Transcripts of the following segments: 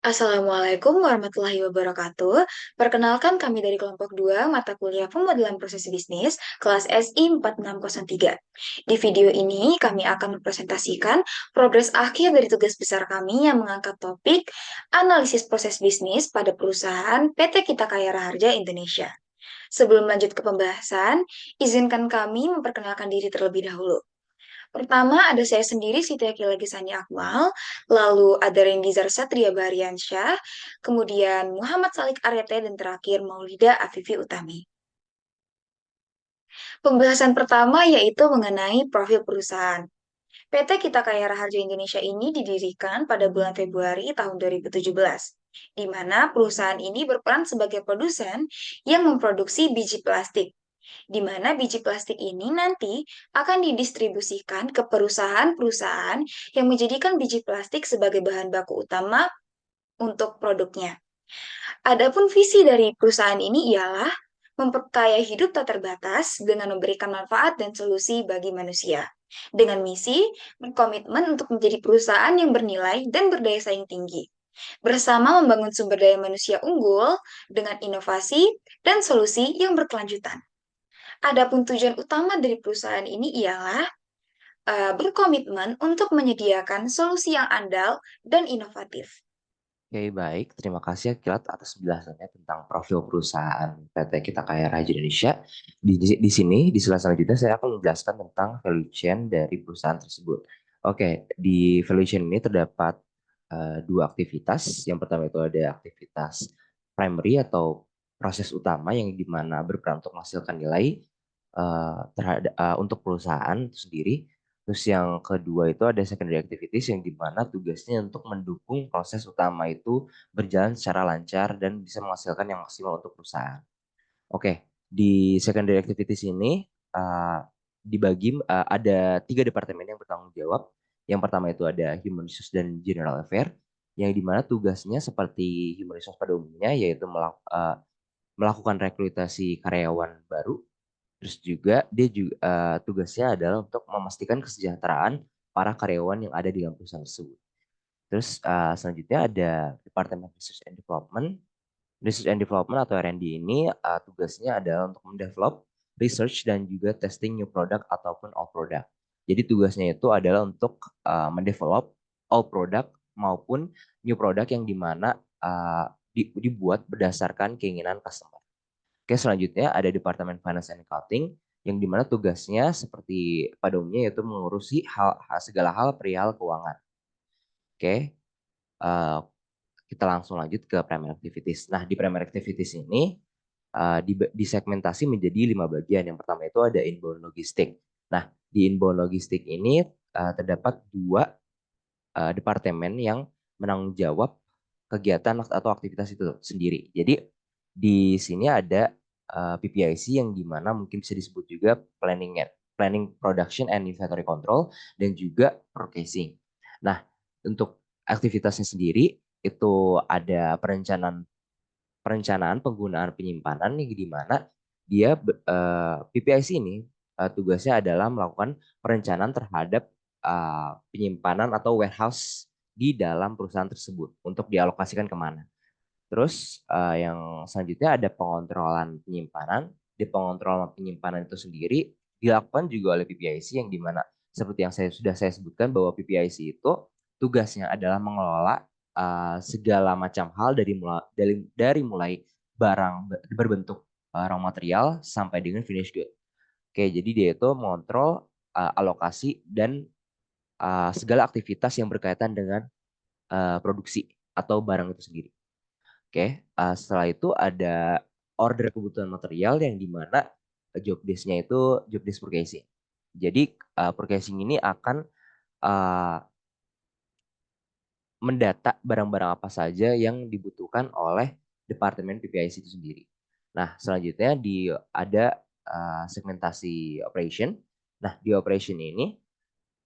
Assalamualaikum warahmatullahi wabarakatuh. Perkenalkan kami dari kelompok 2 mata kuliah pemodelan proses bisnis kelas SI 4603. Di video ini kami akan mempresentasikan progres akhir dari tugas besar kami yang mengangkat topik analisis proses bisnis pada perusahaan PT Kita Kaya Raharja Indonesia. Sebelum lanjut ke pembahasan, izinkan kami memperkenalkan diri terlebih dahulu. Pertama ada saya sendiri Siti Akila Gisani Akmal, lalu ada Rendizar Satria Bahriansyah, kemudian Muhammad Salik Aryate, dan terakhir Maulida Afifi Utami. Pembahasan pertama yaitu mengenai profil perusahaan. PT Kita Kaya Raharja Indonesia ini didirikan pada bulan Februari tahun 2017, di mana perusahaan ini berperan sebagai produsen yang memproduksi biji plastik, di mana biji plastik ini nanti akan didistribusikan ke perusahaan-perusahaan yang menjadikan biji plastik sebagai bahan baku utama untuk produknya. Adapun visi dari perusahaan ini ialah memperkaya hidup tak terbatas dengan memberikan manfaat dan solusi bagi manusia. Dengan misi, berkomitmen untuk menjadi perusahaan yang bernilai dan berdaya saing tinggi. Bersama membangun sumber daya manusia unggul dengan inovasi dan solusi yang berkelanjutan. Adapun tujuan utama dari perusahaan ini ialah berkomitmen untuk menyediakan solusi yang andal dan inovatif. Oke, baik. Terima kasih ya Kilat atas penjelasannya tentang profil perusahaan PT Kita Kaya Raja Indonesia. Di sini, di slide selanjutnya saya akan menjelaskan tentang value chain dari perusahaan tersebut. Oke, di value chain ini terdapat dua aktivitas. Yang pertama itu ada aktivitas primary atau proses utama yang dimana berperan untuk menghasilkan nilai untuk perusahaan itu sendiri. Terus yang kedua itu ada secondary activities yang dimana tugasnya untuk mendukung proses utama itu berjalan secara lancar dan bisa menghasilkan yang maksimal untuk perusahaan. Oke, di secondary activities ini dibagi ada tiga departemen yang bertanggung jawab. Yang pertama itu ada Human Resource dan General Affair, yang dimana tugasnya seperti Human Resource pada umumnya yaitu melakukan rekrutasi karyawan baru. Terus juga dia juga tugasnya adalah untuk memastikan kesejahteraan para karyawan yang ada di dalam perusahaan tersebut. Terus selanjutnya ada Departemen Research and Development. Research and Development atau R&D ini tugasnya adalah untuk mendevelop, research dan juga testing new product ataupun all product. Jadi tugasnya itu adalah untuk mendevelop all product maupun new product yang dimana dibuat berdasarkan keinginan customer. Oke, selanjutnya ada Departemen Finance and Accounting yang dimana tugasnya seperti pada umumnya yaitu mengurusi segala hal perihal keuangan. Oke, uh, kita langsung lanjut ke primary activities. Nah, di primary activities ini disegmentasi menjadi 5 bagian. Yang pertama itu ada inbound logistik. Nah, di inbound logistik ini terdapat dua departemen yang menanggung jawab kegiatan atau aktivitas itu sendiri. Jadi di sini ada PPIC yang dimana mungkin bisa disebut juga planning production and inventory control dan juga purchasing. Nah, untuk aktivitasnya sendiri itu ada perencanaan penggunaan penyimpanan yang di mana dia PPIC ini tugasnya adalah melakukan perencanaan terhadap penyimpanan atau warehouse di dalam perusahaan tersebut untuk dialokasikan kemana. Terus yang selanjutnya ada pengontrolan penyimpanan. Di pengontrolan penyimpanan itu sendiri dilakukan juga oleh PPIC yang dimana seperti yang saya sebutkan bahwa PPIC itu tugasnya adalah mengelola segala macam hal dari mulai barang berbentuk raw material sampai dengan finish good. Oke, jadi dia itu mengontrol alokasi dan segala aktivitas yang berkaitan dengan produksi atau barang itu sendiri. Oke, setelah itu ada order kebutuhan material yang dimana job desk-nya itu job desk purchasing. Jadi purchasing ini akan uh, mendata barang-barang apa saja yang dibutuhkan oleh Departemen PPIC itu sendiri. Nah, selanjutnya ada segmentasi operation. Nah, di operation ini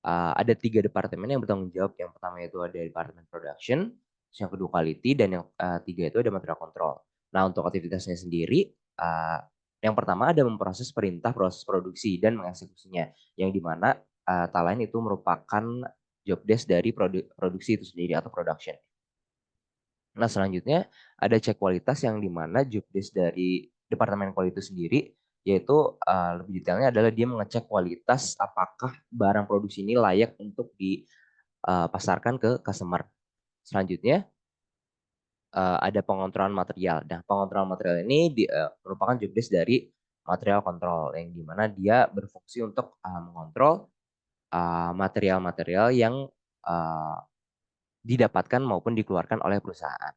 ada tiga departemen yang bertanggung jawab. Yang pertama itu ada departemen production, yang kedua quality, dan yang tiga itu ada material control. Nah, untuk aktivitasnya sendiri, yang pertama ada memproses perintah proses produksi dan mengeksekusinya, yang dimana tak lain itu merupakan job desk dari produksi itu sendiri atau production. Nah, selanjutnya ada cek kualitas yang di mana job desk dari departemen quality itu sendiri, yaitu lebih detailnya adalah dia mengecek kualitas apakah barang produksi ini layak untuk dipasarkan ke customer. Selanjutnya ada pengontrolan material. Nah, pengontrolan material ini merupakan job desk dari material control yang di mana dia berfungsi untuk mengontrol material-material yang uh, didapatkan maupun dikeluarkan oleh perusahaan.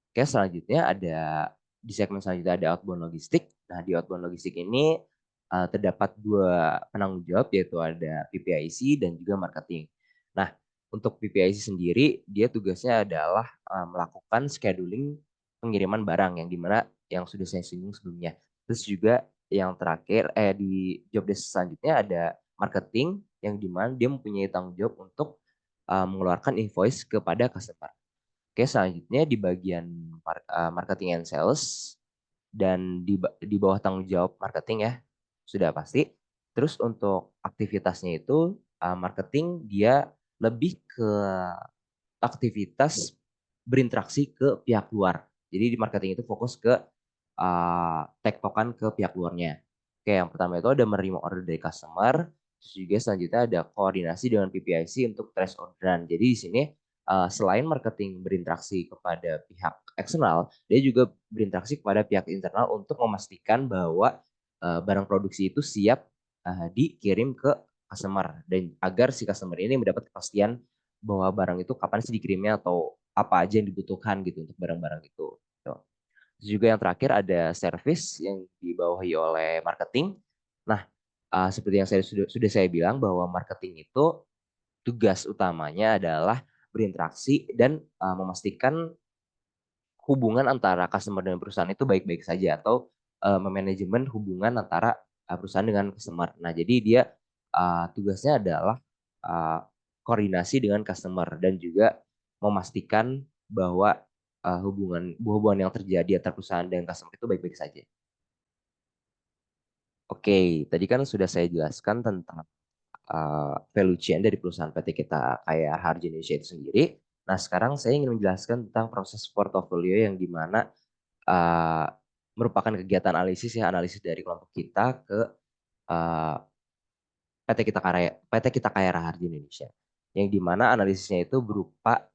Oke, selanjutnya di segmen selanjutnya ada outbound logistik. Nah, di outbound logistik ini terdapat dua penanggung jawab, yaitu ada PPIC dan juga marketing. Nah, untuk PPIC sendiri, dia tugasnya adalah melakukan scheduling pengiriman barang yang dimana yang sudah saya singgung sebelumnya. Terus juga yang terakhir, di job desk selanjutnya ada marketing yang dimana dia mempunyai tanggung jawab untuk mengeluarkan invoice kepada customer. Oke, selanjutnya di bagian marketing and sales dan di bawah tanggung jawab marketing ya, sudah pasti. Terus untuk aktivitasnya itu marketing dia lebih ke aktivitas berinteraksi ke pihak luar. Jadi di marketing itu fokus ke tektokan ke pihak luarnya. Oke, yang pertama itu ada menerima order dari customer, terus juga selanjutnya ada koordinasi dengan PPIC untuk trace orderan. Jadi di sini selain marketing berinteraksi kepada pihak eksternal, dia juga berinteraksi kepada pihak internal untuk memastikan bahwa barang produksi itu siap dikirim ke customer dan agar si customer ini mendapat kepastian bahwa barang itu kapan sih dikirimnya atau apa aja yang dibutuhkan gitu untuk barang-barang itu. Gitu. Terus juga yang terakhir ada service yang dibawahi oleh marketing. Nah, seperti yang sudah saya bilang bahwa marketing itu tugas utamanya adalah berinteraksi dan memastikan hubungan antara customer dan perusahaan itu baik-baik saja atau memanajemen hubungan antara perusahaan dengan customer. Nah, jadi dia tugasnya adalah uh, koordinasi dengan customer dan juga memastikan bahwa hubungan yang terjadi antara perusahaan dan customer itu baik-baik saja. Oke, tadi kan sudah saya jelaskan tentang value chain dari perusahaan PT kita kayak Harja Indonesia itu sendiri. Nah, sekarang saya ingin menjelaskan tentang proses portofolio yang di mana uh, merupakan kegiatan analisis dari kelompok kita ke uh, PT Kita Kaya Raharja Indonesia. Yang di mana analisisnya itu berupa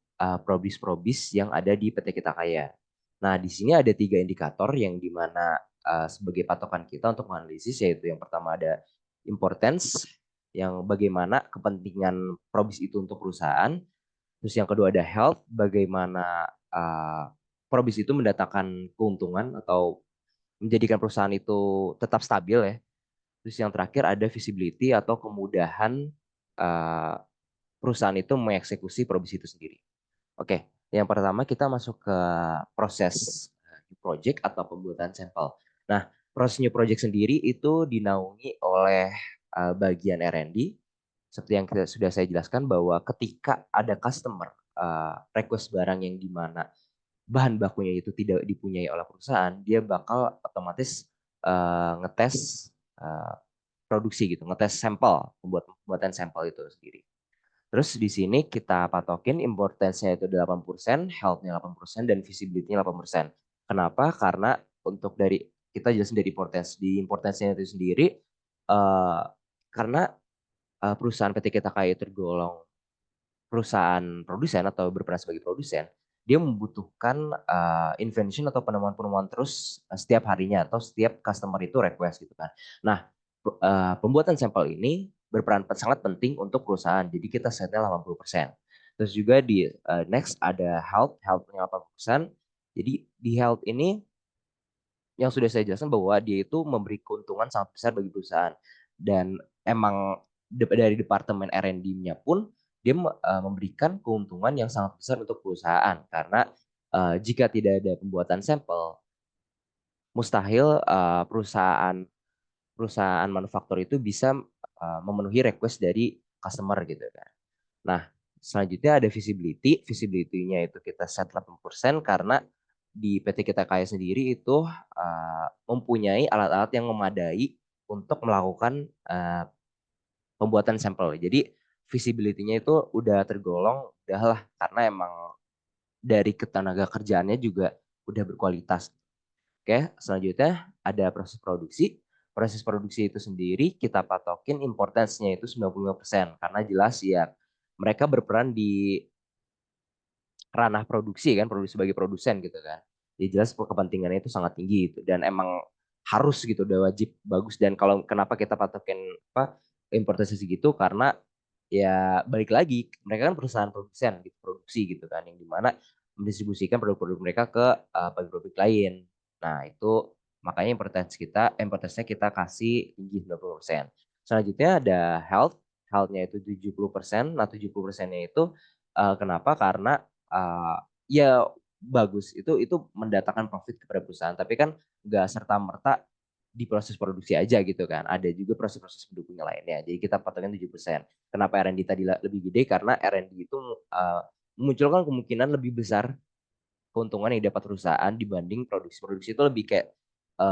probis-probis yang ada di PT Kita Kaya. Nah, di sini ada tiga indikator yang di mana sebagai patokan kita untuk menganalisis, yaitu yang pertama ada importance, yang bagaimana kepentingan probis itu untuk perusahaan. Terus yang kedua ada health, bagaimana probis itu mendatangkan keuntungan atau menjadikan perusahaan itu tetap stabil ya. Terus yang terakhir ada visibility atau kemudahan uh, perusahaan itu mengeksekusi probis itu sendiri. Oke, yang pertama kita masuk ke proses new project atau pembuatan sampel. Nah, proses new project sendiri itu dinaungi oleh bagian R&D. Seperti yang sudah saya jelaskan bahwa ketika ada customer request barang yang di mana bahan bakunya itu tidak dipunyai oleh perusahaan, dia bakal otomatis ngetes uh, produksi gitu, ngetes sampel, pembuatan sampel itu sendiri. Terus di sini kita patokin importance-nya itu 80%, health-nya 80%, dan visibility-nya 8%. Kenapa? Karena untuk kita jelasin dari importance. Di importance-nya itu sendiri, uh, karena perusahaan PT Kita Kaya tergolong perusahaan produsen atau berperan sebagai produsen, dia membutuhkan invention atau penemuan-penemuan terus setiap harinya atau setiap customer itu request gitu kan. Nah, pembuatan sampel ini berperan sangat penting untuk perusahaan. Jadi kita setnya 80%. Terus juga di next ada health-nya 80%. Jadi di health ini yang sudah saya jelaskan bahwa dia itu memberi keuntungan sangat besar bagi perusahaan. Dan emang dari departemen R&D-nya pun dia memberikan keuntungan yang sangat besar untuk perusahaan karena jika tidak ada pembuatan sampel, mustahil perusahaan perusahaan manufaktur itu bisa memenuhi request dari customer gitu kan. Nah, selanjutnya ada visibility. Visibility-nya itu kita set 80% karena di PT Kita Kaya sendiri itu mempunyai alat-alat yang memadai untuk melakukan pembuatan sampel. Jadi visibility-nya itu udah tergolong udah lah karena emang dari ketenaga kerjaannya juga udah berkualitas. Oke, selanjutnya ada proses produksi. Proses produksi itu sendiri kita patokin importance-nya itu 95% karena jelas ya mereka berperan di ranah produksi kan, produksi sebagai produsen gitu kan. Jadi jelas kepentingannya itu sangat tinggi gitu dan emang harus gitu udah wajib bagus dan kalau kenapa kita patokin apa importansi segitu karena ya balik lagi mereka kan perusahaan produsen gitu produksi gitu kan yang dimana mendistribusikan produk-produk mereka ke pabrik-pabrik lain. Nah itu makanya importansinya kita kasih tinggi 90%. Selanjutnya ada healthnya itu 70%. Nah 70%-nya itu kenapa? Karena ya bagus itu mendatangkan profit kepada perusahaan tapi kan nggak serta merta di proses produksi aja gitu kan ada juga proses-proses pendukungnya lainnya jadi kita patokin 7%. Kenapa R&D tadi lebih gede karena R&D itu memunculkan kemungkinan lebih besar keuntungan yang dapat perusahaan dibanding produksi itu lebih kayak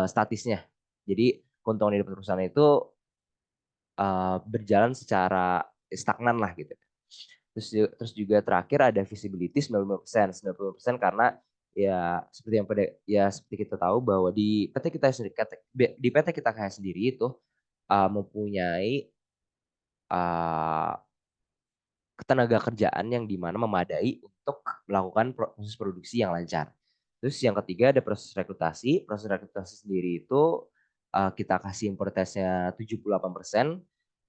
statisnya jadi keuntungan yang dapat perusahaan itu berjalan secara stagnan lah gitu. Terus juga terakhir ada visibility 95%. 90% karena ya seperti yang pada ya seperti kita tahu bahwa di PT kita kayak sendiri itu mempunyai uh, ketenaga kerjaan yang dimana memadai untuk melakukan proses produksi yang lancar. Terus yang ketiga ada proses rekrutasi. Proses rekrutasi sendiri itu kita kasih importansinya 78%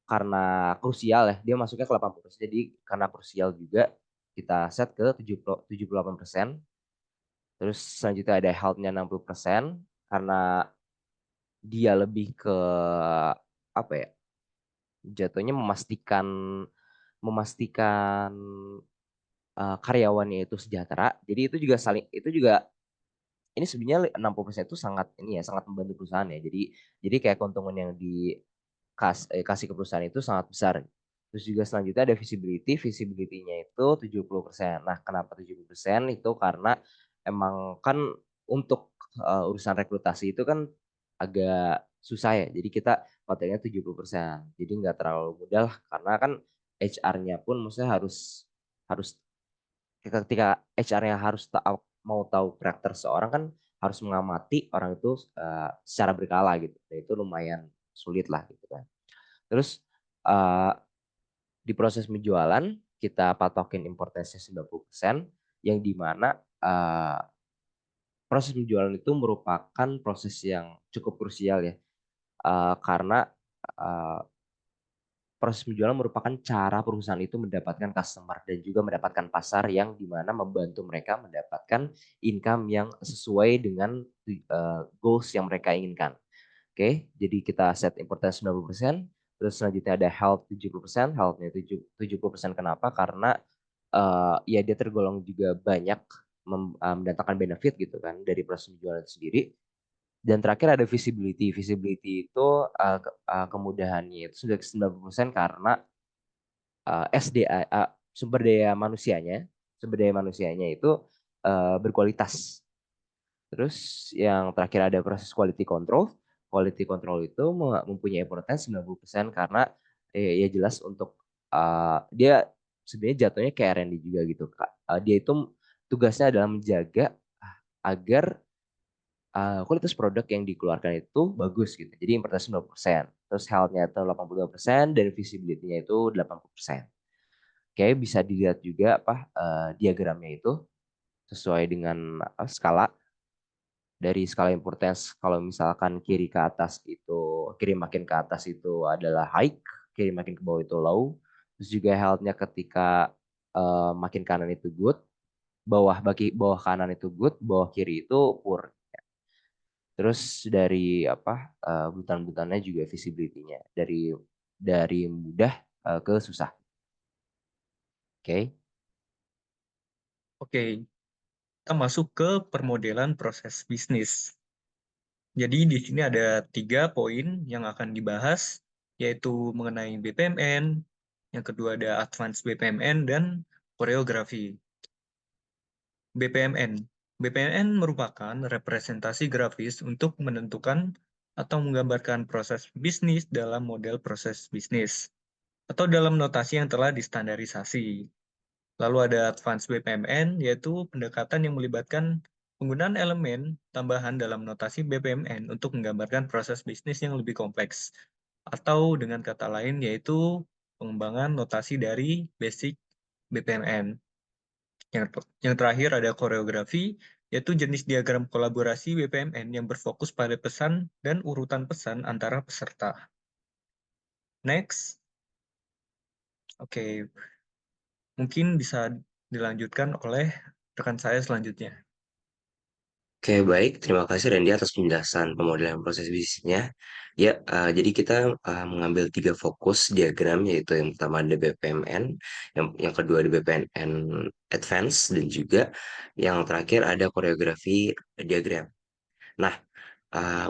karena krusial ya. Dia masuknya ke 80%. Jadi karena krusial juga kita set ke 78%. Terus selanjutnya ada health-nya 60% karena dia lebih ke apa ya? Jatuhnya memastikan memastikan karyawannya itu sejahtera. Jadi itu juga ini sebenarnya 60% itu sangat ini ya sangat membantu perusahaan ya. Jadi kayak keuntungan yang kasih ke perusahaan itu sangat besar. Terus juga selanjutnya ada visibility. Visibility-nya itu 70%. Nah, kenapa 70%? Itu karena emang kan untuk urusan rekrutasi itu kan agak susah ya. Jadi kita patokannya 70%. Jadi nggak terlalu mudah lah, karena kan HR-nya pun maksudnya harus harus ketika HR-nya harus mau tahu karakter seorang kan harus mengamati orang itu secara berkala gitu. Dan itu lumayan sulit lah gitu kan. Terus uh, di proses penjualan kita patokin importansinya 90% yang dimana uh, proses penjualan itu merupakan proses yang cukup krusial ya. Karena uh, proses penjualan merupakan cara perusahaan itu mendapatkan customer dan juga mendapatkan pasar yang dimana membantu mereka mendapatkan income yang sesuai dengan goals yang mereka inginkan. Oke, jadi kita set importance 90%, terus selanjutnya ada health 70%, health-nya 70% kenapa? Karena ya dia tergolong juga banyak mendatangkan benefit gitu kan dari proses penjualan itu sendiri. Dan terakhir ada visibility. Visibility itu kemudahannya itu sudah 90% karena SDA sumber daya manusianya itu berkualitas. Terus yang terakhir ada proses quality control. Quality control itu mempunyai importansi 90% karena ya jelas untuk dia sebenarnya jatuhnya kayak R&D juga gitu Kak. Dia itu tugasnya adalah menjaga agar kualitas produk yang dikeluarkan itu bagus gitu. Jadi importansi 90%. Terus health-nya itu 82% dan visibility-nya itu 80%. Oke, bisa dilihat juga apa diagramnya itu sesuai dengan skala dari skala importance. Kalau misalkan kiri makin ke atas itu adalah high, kiri makin ke bawah itu low. Terus juga health-nya ketika makin kanan itu good, bawah kanan itu good, bawah kiri itu poor. Terus dari bulutan-bulutannya juga visibility-nya dari mudah ke susah. Oke. Oke, kita masuk ke permodelan proses bisnis. Jadi di sini ada 3 poin yang akan dibahas, yaitu mengenai BPMN, yang kedua ada advance BPMN, dan koreografi. BPMN. BPMN merupakan representasi grafis untuk menentukan atau menggambarkan proses bisnis dalam model proses bisnis, atau dalam notasi yang telah distandarisasi. Lalu ada Advanced BPMN, yaitu pendekatan yang melibatkan penggunaan elemen tambahan dalam notasi BPMN untuk menggambarkan proses bisnis yang lebih kompleks. Atau dengan kata lain, yaitu pengembangan notasi dari basic BPMN. Yang terakhir ada koreografi, yaitu jenis diagram kolaborasi BPMN yang berfokus pada pesan dan urutan pesan antara peserta. Next. Oke, mungkin bisa dilanjutkan oleh rekan saya selanjutnya. Oke, baik. Terima kasih Randy atas penjelasan pemodelan proses bisnisnya. Ya, jadi kita mengambil tiga fokus diagram, yaitu yang pertama ada BPMN, yang kedua ada BPMN Advance, dan juga yang terakhir ada koreografi diagram. Nah,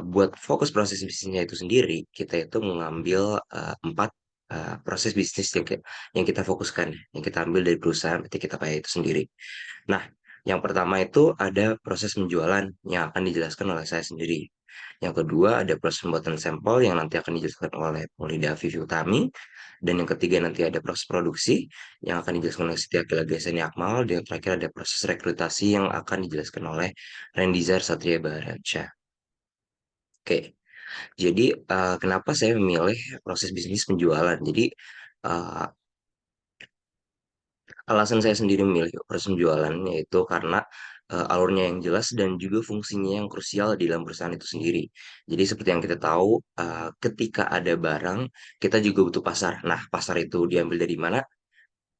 buat fokus proses bisnisnya itu sendiri, kita itu mengambil empat proses bisnis yang kita fokuskan, yang kita ambil dari perusahaan PT Kita Kaya itu sendiri. Nah, yang pertama itu ada proses penjualan yang akan dijelaskan oleh saya sendiri. Yang kedua ada proses pembuatan sampel yang nanti akan dijelaskan oleh Polida Vivi Utami. Dan yang ketiga nanti ada proses produksi yang akan dijelaskan oleh Siti Akila Gaisani Akmal. Dan yang terakhir ada proses rekrutasi yang akan dijelaskan oleh Rendizar Satria Baharja. Oke, jadi kenapa saya memilih proses bisnis penjualan? Jadi eh, alasan saya sendiri memilih proses penjualan yaitu karena alurnya yang jelas dan juga fungsinya yang krusial di dalam perusahaan itu sendiri. Jadi seperti yang kita tahu, ketika ada barang, kita juga butuh pasar. Nah, pasar itu diambil dari mana?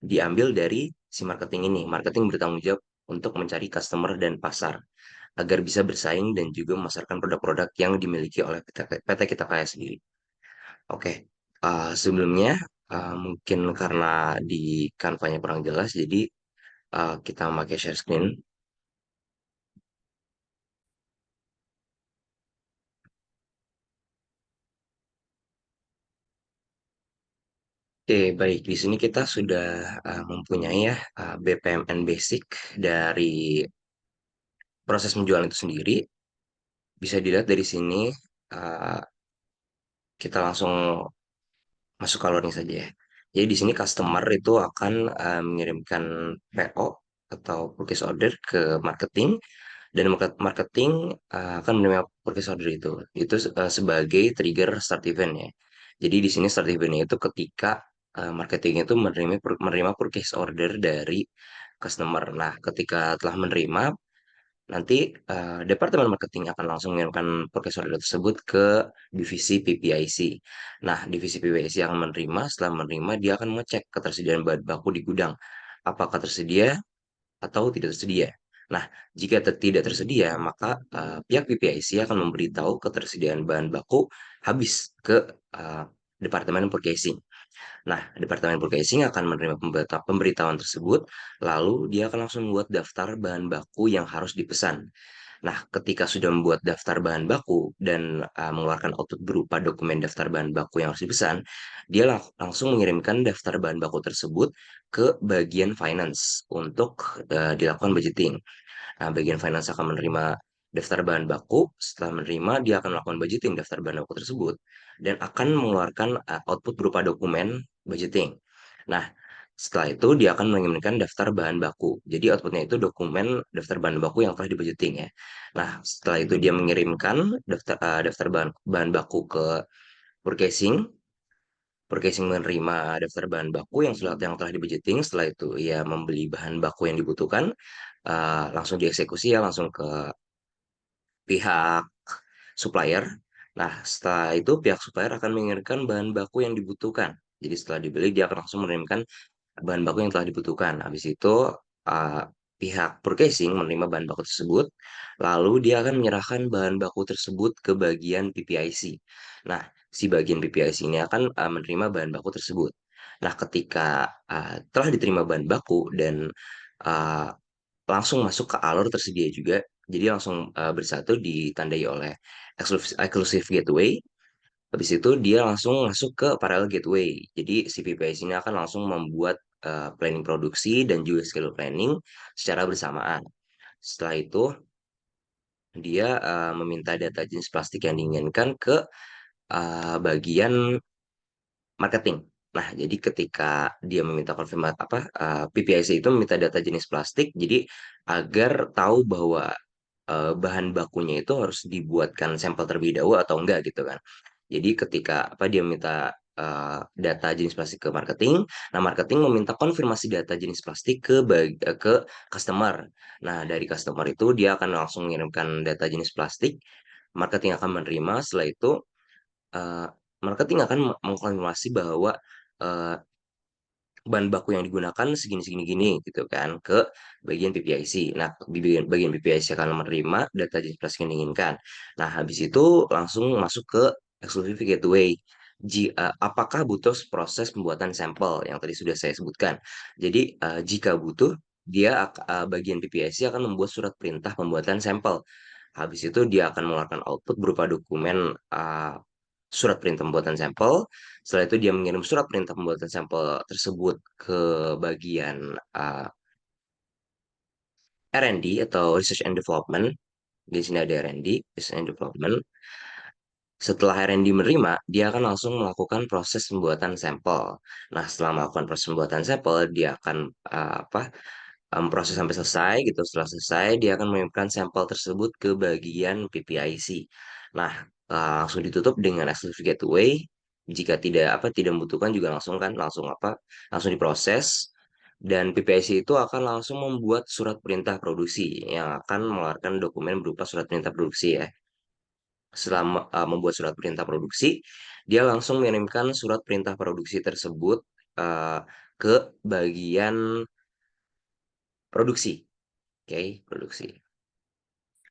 Diambil dari si marketing ini. Marketing bertanggung jawab untuk mencari customer dan pasar agar bisa bersaing dan juga memasarkan produk-produk yang dimiliki oleh PT Kita Kaya sendiri. Oke, sebelumnya mungkin karena di kanvanya kurang jelas, jadi kita memakai share screen. Oke, baik. Di sini kita sudah mempunyai ya BPMN basic dari proses penjualan itu sendiri. Bisa dilihat dari sini, uh, kita langsung masuk ke alurnya saja ya. Jadi di sini customer itu akan mengirimkan PO atau purchase order ke marketing dan marketing akan menerima purchase order itu. Itu sebagai trigger start event ya. Jadi di sini start event itu ketika marketing itu menerima purchase order dari customer. Nah, ketika telah menerima, nanti departemen marketing akan langsung mengirimkan purchase order tersebut ke divisi PPIC. Nah, divisi PPIC akan menerima, setelah menerima dia akan mengecek ketersediaan bahan baku di gudang. Apakah tersedia atau tidak tersedia. Nah, jika tidak tersedia, maka pihak PPIC akan memberitahu ketersediaan bahan baku habis ke Departemen Purchasing. Nah, Departemen Purchasing akan menerima pemberitahuan tersebut, lalu dia akan langsung membuat daftar bahan baku yang harus dipesan. Nah, ketika sudah membuat daftar bahan baku dan mengeluarkan output berupa dokumen daftar bahan baku yang harus dipesan, dia langsung mengirimkan daftar bahan baku tersebut ke bagian finance untuk dilakukan budgeting. Nah, bagian finance akan menerima daftar bahan baku. Setelah menerima, dia akan melakukan budgeting daftar bahan baku tersebut dan akan mengeluarkan output berupa dokumen budgeting. Nah, setelah itu dia akan mengirimkan daftar bahan baku. Jadi outputnya itu dokumen daftar bahan baku yang telah dibudgeting ya. Nah, setelah itu dia mengirimkan daftar bahan baku ke purchasing. Purchasing menerima daftar bahan baku yang telah dibudgeting. Setelah itu ia membeli bahan baku yang dibutuhkan, langsung dieksekusi ya langsung ke pihak supplier. Nah, setelah itu pihak supplier akan mengirimkan bahan baku yang dibutuhkan. Jadi setelah dibeli dia akan langsung mengirimkan bahan baku yang telah dibutuhkan. Habis itu uh, pihak purchasing menerima bahan baku tersebut, lalu dia akan menyerahkan bahan baku tersebut ke bagian PPIC. Nah, si bagian PPIC ini akan menerima bahan baku tersebut. Nah, ketika telah diterima bahan baku dan uh, langsung masuk ke alur tersedia juga, jadi langsung bersatu ditandai oleh exclusive gateway. Habis itu dia langsung masuk ke parallel gateway. Jadi si PPIC ini akan langsung membuat planning produksi dan juga schedule planning secara bersamaan. Setelah itu dia meminta data jenis plastik yang diinginkan ke bagian marketing. Nah, jadi ketika dia meminta konfirmasi PPIC itu meminta data jenis plastik, jadi agar tahu bahwa bahan bakunya itu harus dibuatkan sampel terlebih dahulu atau enggak gitu kan. Jadi ketika dia minta data jenis plastik ke marketing, nah marketing meminta konfirmasi data jenis plastik ke customer. Nah, dari customer itu dia akan langsung mengirimkan data jenis plastik, marketing akan menerima, setelah itu eh, marketing akan mengkonfirmasi bahwa eh, bahan baku yang digunakan segini segini gini gitu kan ke bagian PPIC. Nah, di bagian PPIC akan menerima data jenis plastik yang diinginkan. Nah, habis itu langsung masuk ke exclusive gateway. Apakah butuh proses pembuatan sampel yang tadi sudah saya sebutkan. Jadi, jika butuh, bagian PPIC akan membuat surat perintah pembuatan sampel. Habis itu dia akan mengeluarkan output berupa dokumen surat perintah pembuatan sampel. Setelah itu dia mengirim surat perintah pembuatan sampel tersebut ke bagian R&D atau Research and Development. Di sini ada R&D, Research and Development. Setelah R&D menerima, dia akan langsung melakukan proses pembuatan sampel. Nah, setelah melakukan proses pembuatan sampel, dia akan proses sampai selesai gitu. Setelah selesai, dia akan mengirimkan sampel tersebut ke bagian PPIC. Nah, langsung ditutup dengan exclusive gateway. Jika tidak membutuhkan juga langsung diproses, dan PPIC itu akan langsung membuat surat perintah produksi yang akan mengeluarkan dokumen berupa surat perintah produksi ya. Setelah membuat surat perintah produksi, dia langsung mengirimkan surat perintah produksi tersebut uh, ke bagian produksi. Oke, produksi.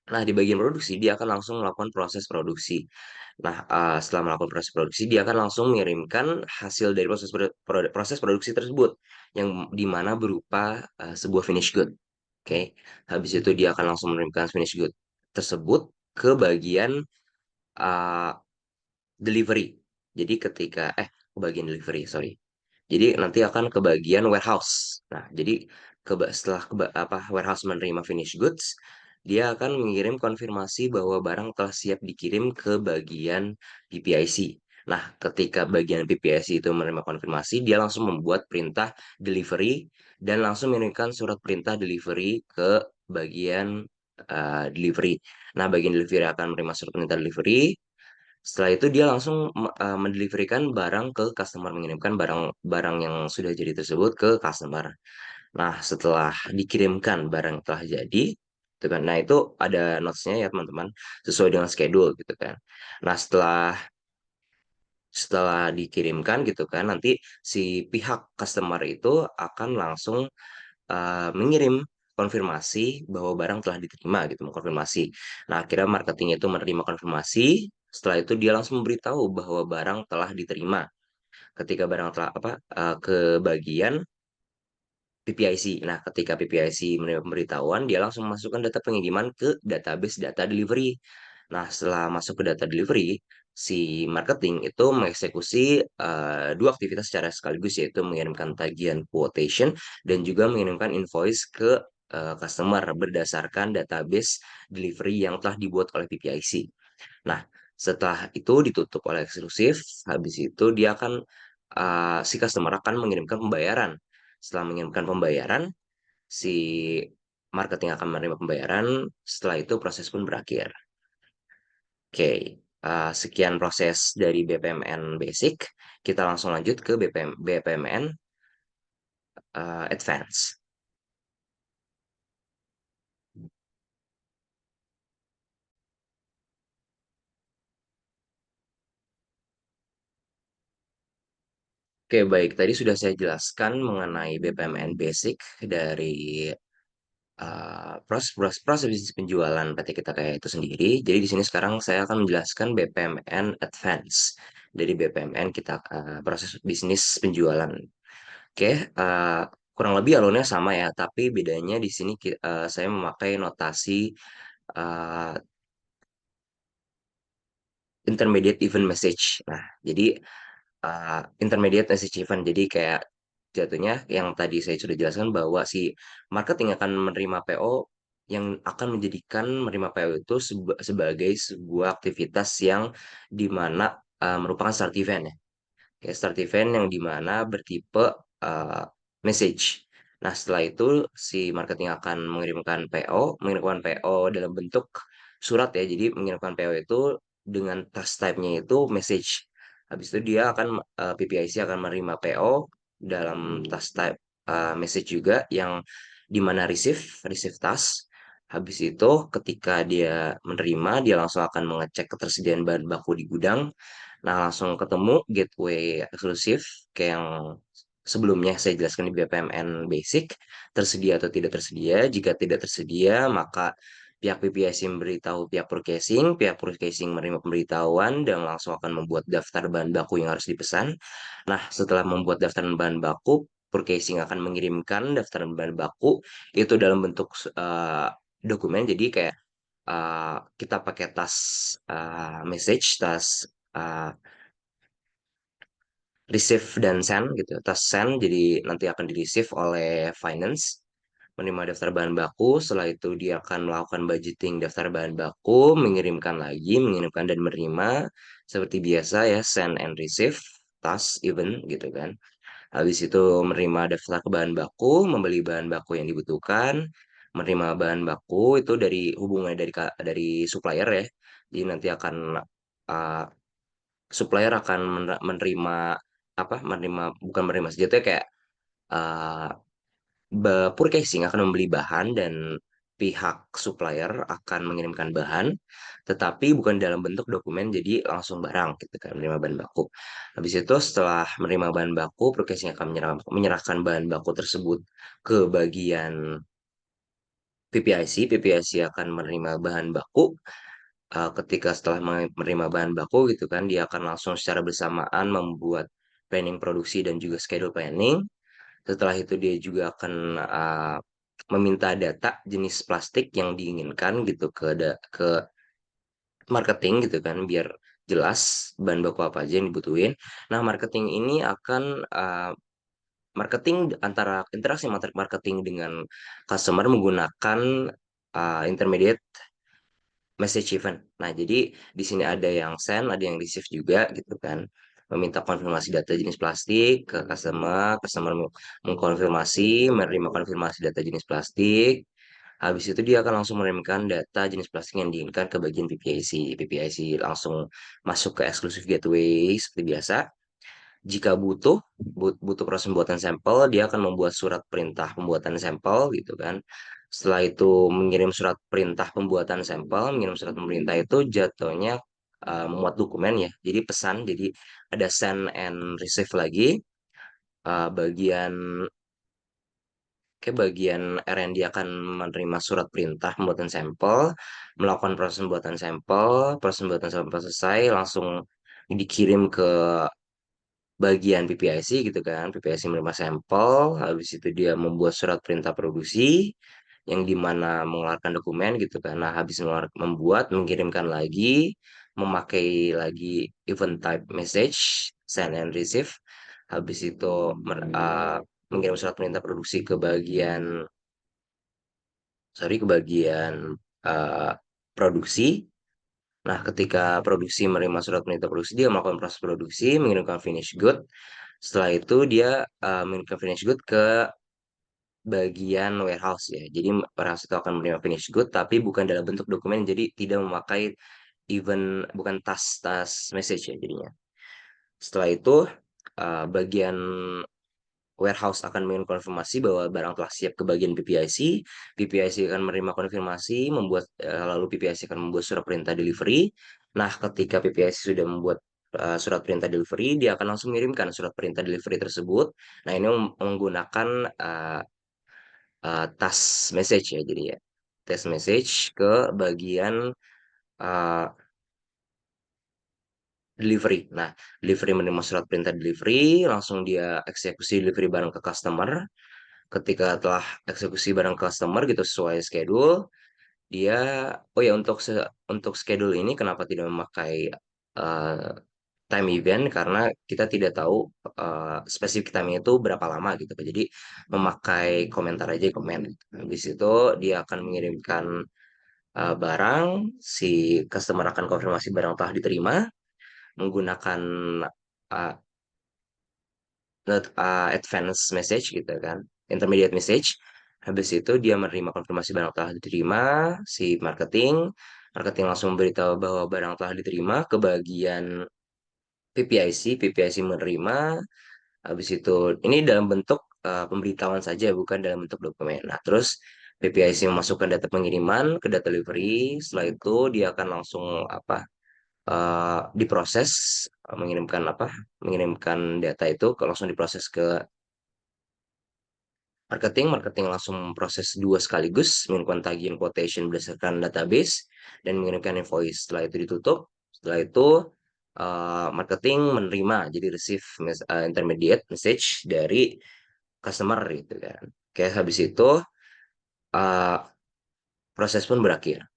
Nah, di bagian produksi, dia akan langsung melakukan proses produksi. Nah, setelah melakukan proses produksi, dia akan langsung mengirimkan hasil dari proses produksi tersebut, yang dimana berupa sebuah finish good. Oke, habis itu dia akan langsung mengirimkan finish good tersebut ke bagian uh, delivery. Jadi ke bagian delivery, sorry. Jadi nanti akan ke bagian warehouse. Nah, jadi setelah warehouse menerima finished goods, dia akan mengirim konfirmasi bahwa barang telah siap dikirim ke bagian PPIC. Nah, ketika bagian PPIC itu menerima konfirmasi, dia langsung membuat perintah delivery dan langsung mengirimkan surat perintah delivery ke bagian delivery. Nah, bagian delivery akan menerima surat perintah delivery. Setelah itu dia langsung mendeliverikan barang ke customer, mengirimkan barang-barang yang sudah jadi tersebut ke customer. Nah, setelah dikirimkan barang yang telah jadi, gitu kan. Nah, itu ada notes-nya ya teman-teman, sesuai dengan schedule gitu kan. Nah, setelah setelah dikirimkan gitu kan, nanti si pihak customer itu akan langsung mengirim konfirmasi bahwa barang telah diterima gitu, mengkonfirmasi. Nah, akhirnya marketing itu menerima konfirmasi. Setelah itu dia langsung memberitahu bahwa barang telah diterima. Ketika barang telah ke bagian PPIC. Nah, ketika PPIC menerima pemberitahuan, dia langsung masukkan data pengiriman ke database data delivery. Nah, setelah masuk ke data delivery, si marketing itu mengeksekusi dua aktivitas secara sekaligus, yaitu mengirimkan tagihan quotation dan juga mengirimkan invoice ke customer berdasarkan database delivery yang telah dibuat oleh PPIC. Nah, setelah itu ditutup oleh eksklusif, habis itu si customer akan mengirimkan pembayaran. Setelah mengirimkan pembayaran, si marketing akan menerima pembayaran. Setelah itu proses pun berakhir. Oke, sekian proses dari BPMN Basic. Kita langsung lanjut ke BPMN Advance. Oke, baik. Tadi sudah saya jelaskan mengenai BPMN Basic dari proses bisnis penjualan PT Kita Kaya itu sendiri. Jadi di sini sekarang saya akan menjelaskan BPMN Advance dari BPMN proses bisnis penjualan. Oke, kurang lebih alurnya sama ya, tapi bedanya di sini saya memakai notasi uh, intermediate event message. Nah, jadi intermediate message event. Jadi kayak jatuhnya yang tadi saya sudah jelaskan bahwa si marketing akan menerima PO yang akan menjadikan menerima PO itu sebagai sebuah aktivitas yang dimana merupakan start event ya. kayak start event yang dimana bertipe message. Nah, setelah itu si marketing akan mengirimkan PO dalam bentuk surat ya. Jadi mengirimkan PO itu dengan task type-nya itu message. Habis itu dia akan PPIC akan menerima PO dalam task type message juga yang dimana receive task. Habis itu ketika dia menerima, dia langsung akan mengecek ketersediaan bahan baku di gudang. Nah, langsung ketemu gateway eksklusif kayak yang sebelumnya saya jelaskan di BPMN Basic, tersedia atau tidak tersedia. Jika tidak tersedia, maka pihak PPIC memberitahu pihak purchasing menerima pemberitahuan dan langsung akan membuat daftar bahan baku yang harus dipesan. Nah, setelah membuat daftar bahan baku, purchasing akan mengirimkan daftar bahan baku itu dalam bentuk dokumen. Jadi kayak kita pakai tas message, tas uh, receive dan send gitu. Tas send jadi nanti akan di receive oleh finance, menerima daftar bahan baku, setelah itu dia akan melakukan budgeting daftar bahan baku, mengirimkan dan menerima seperti biasa ya, send and receive, tas event gitu kan. Habis itu menerima daftar ke bahan baku, membeli bahan baku yang dibutuhkan, menerima bahan baku itu dari hubungannya dari supplier ya. Jadi nanti akan uh, supplier akan menerima bukan menerima sejatuhnya kayak uh, purchasing akan membeli bahan dan pihak supplier akan mengirimkan bahan, tetapi bukan dalam bentuk dokumen, jadi langsung barang gitu kan, menerima bahan baku. Habis itu setelah menerima bahan baku, purchasing akan menyerahkan bahan baku tersebut ke bagian PPIC. PPIC akan menerima bahan baku. Ketika setelah menerima bahan baku gitu kan, dia akan langsung secara bersamaan membuat planning produksi dan juga schedule planning. Setelah itu dia juga akan meminta data jenis plastik yang diinginkan gitu ke marketing gitu kan biar jelas bahan baku apa aja yang dibutuhin. Nah, marketing ini akan marketing antara interaksi marketing dengan customer menggunakan intermediate message event. Nah, jadi di sini ada yang send, ada yang receive juga gitu kan. Meminta konfirmasi data jenis plastik ke customer mengkonfirmasi, menerima konfirmasi data jenis plastik. Habis itu dia akan langsung mengirimkan data jenis plastik yang diinginkan ke bagian PPIC. PPIC langsung masuk ke exclusive gateway seperti biasa. Jika butuh proses pembuatan sampel, dia akan membuat surat perintah pembuatan sampel gitu kan. Setelah itu mengirim surat pemerintah itu jatuhnya memuat dokumen ya. Jadi pesan, jadi ada send and receive lagi. Bagian bagian R&D akan menerima surat perintah pembuatan sampel, melakukan proses pembuatan sampel selesai, langsung dikirim ke bagian PPIC gitu kan. PPIC menerima sampel, habis itu dia membuat surat perintah produksi yang dimana mengeluarkan dokumen gitu kan. Nah, habis mengirimkan lagi, memakai lagi event type message, send and receive. Habis itu mengirim surat perintah produksi ke bagian uh, produksi. Nah, ketika produksi menerima surat perintah produksi, dia melakukan proses produksi, mengirimkan finish good. Setelah itu dia mengirimkan finish good ke bagian warehouse ya. Jadi warehouse itu akan menerima finish good, tapi bukan dalam bentuk dokumen, jadi tidak memakai bukan tas-tas message ya jadinya. Setelah itu bagian warehouse akan mengonfirmasi bahwa barang telah siap ke bagian PPIC. PPIC akan menerima konfirmasi, lalu PPIC akan membuat surat perintah delivery. Nah, ketika PPIC sudah membuat surat perintah delivery, dia akan langsung mengirimkan surat perintah delivery tersebut. Nah, ini menggunakan task message ya, jadi ya task message ke bagian uh, delivery. Nah, delivery menerima surat perintah delivery, langsung dia eksekusi delivery barang ke customer. Ketika telah eksekusi barang customer gitu sesuai schedule, dia oh ya untuk schedule ini kenapa tidak memakai uh, time event karena kita tidak tahu spesifik time itu berapa lama gitu. Jadi memakai komentar aja komen. Habis itu dia akan mengirimkan barang, si customer akan konfirmasi barang telah diterima menggunakan uh, advance message gitu kan, intermediate message. Habis itu dia menerima konfirmasi barang telah diterima, si marketing langsung memberitahu bahwa barang telah diterima ke bagian PPIC menerima. Habis itu ini dalam bentuk pemberitahuan saja, bukan dalam bentuk dokumen. Nah, terus PPIC memasukkan data pengiriman ke data delivery. Setelah itu dia akan langsung diproses, mengirimkan data itu langsung diproses ke marketing langsung memproses dua sekaligus, mengirimkan tagihan quotation berdasarkan database dan mengirimkan invoice. Setelah itu ditutup, setelah itu marketing menerima, jadi receive intermediate message dari customer gitu kan. Oke, habis itu uh, proses pun berakhir.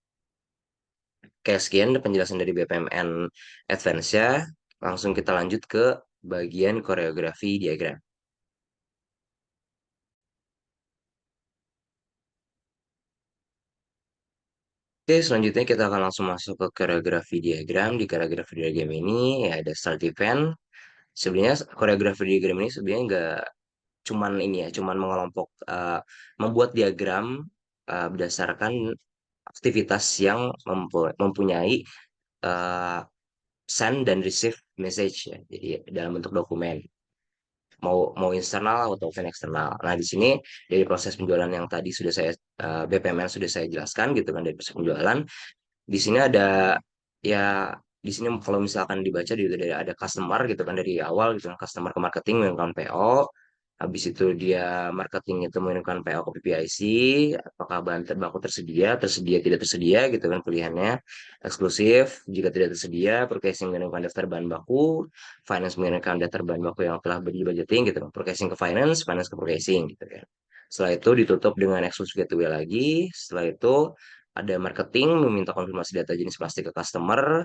Oke, sekian penjelasan dari BPMN Advance-nya. Langsung kita lanjut ke bagian koreografi diagram. Oke, selanjutnya kita akan langsung masuk ke koreografi diagram. Di koreografi diagram ini ya ada start event. Sebenarnya koreografi diagram ini sebenarnya nggak cuman ini ya, cuman mengelompok membuat diagram berdasarkan aktivitas yang mempunyai uh, send dan receive message ya. Jadi dalam bentuk dokumen. Mau mau internal ataupun eksternal. Nah, di sini dari proses penjualan yang tadi sudah saya BPMN sudah saya jelaskan gitu kan, dari proses penjualan. Di sini ada ya, di sini kalau misalkan dibaca dari ada customer gitu kan, dari awal gitu kan, customer ke marketing mengirimkan PO. Habis itu dia marketing itu mengirimkan PO ke PPIC, apakah bahan baku tersedia, tersedia tidak tersedia gitu kan pilihannya. Eksklusif jika tidak tersedia, purchasing mengirimkan daftar bahan baku, finance mengirimkan daftar bahan baku yang telah budgeting gitu kan. Purchasing ke finance, finance ke purchasing gitu kan. Setelah itu ditutup dengan exclusive gateway lagi. Setelah itu ada marketing meminta konfirmasi data jenis plastik ke customer,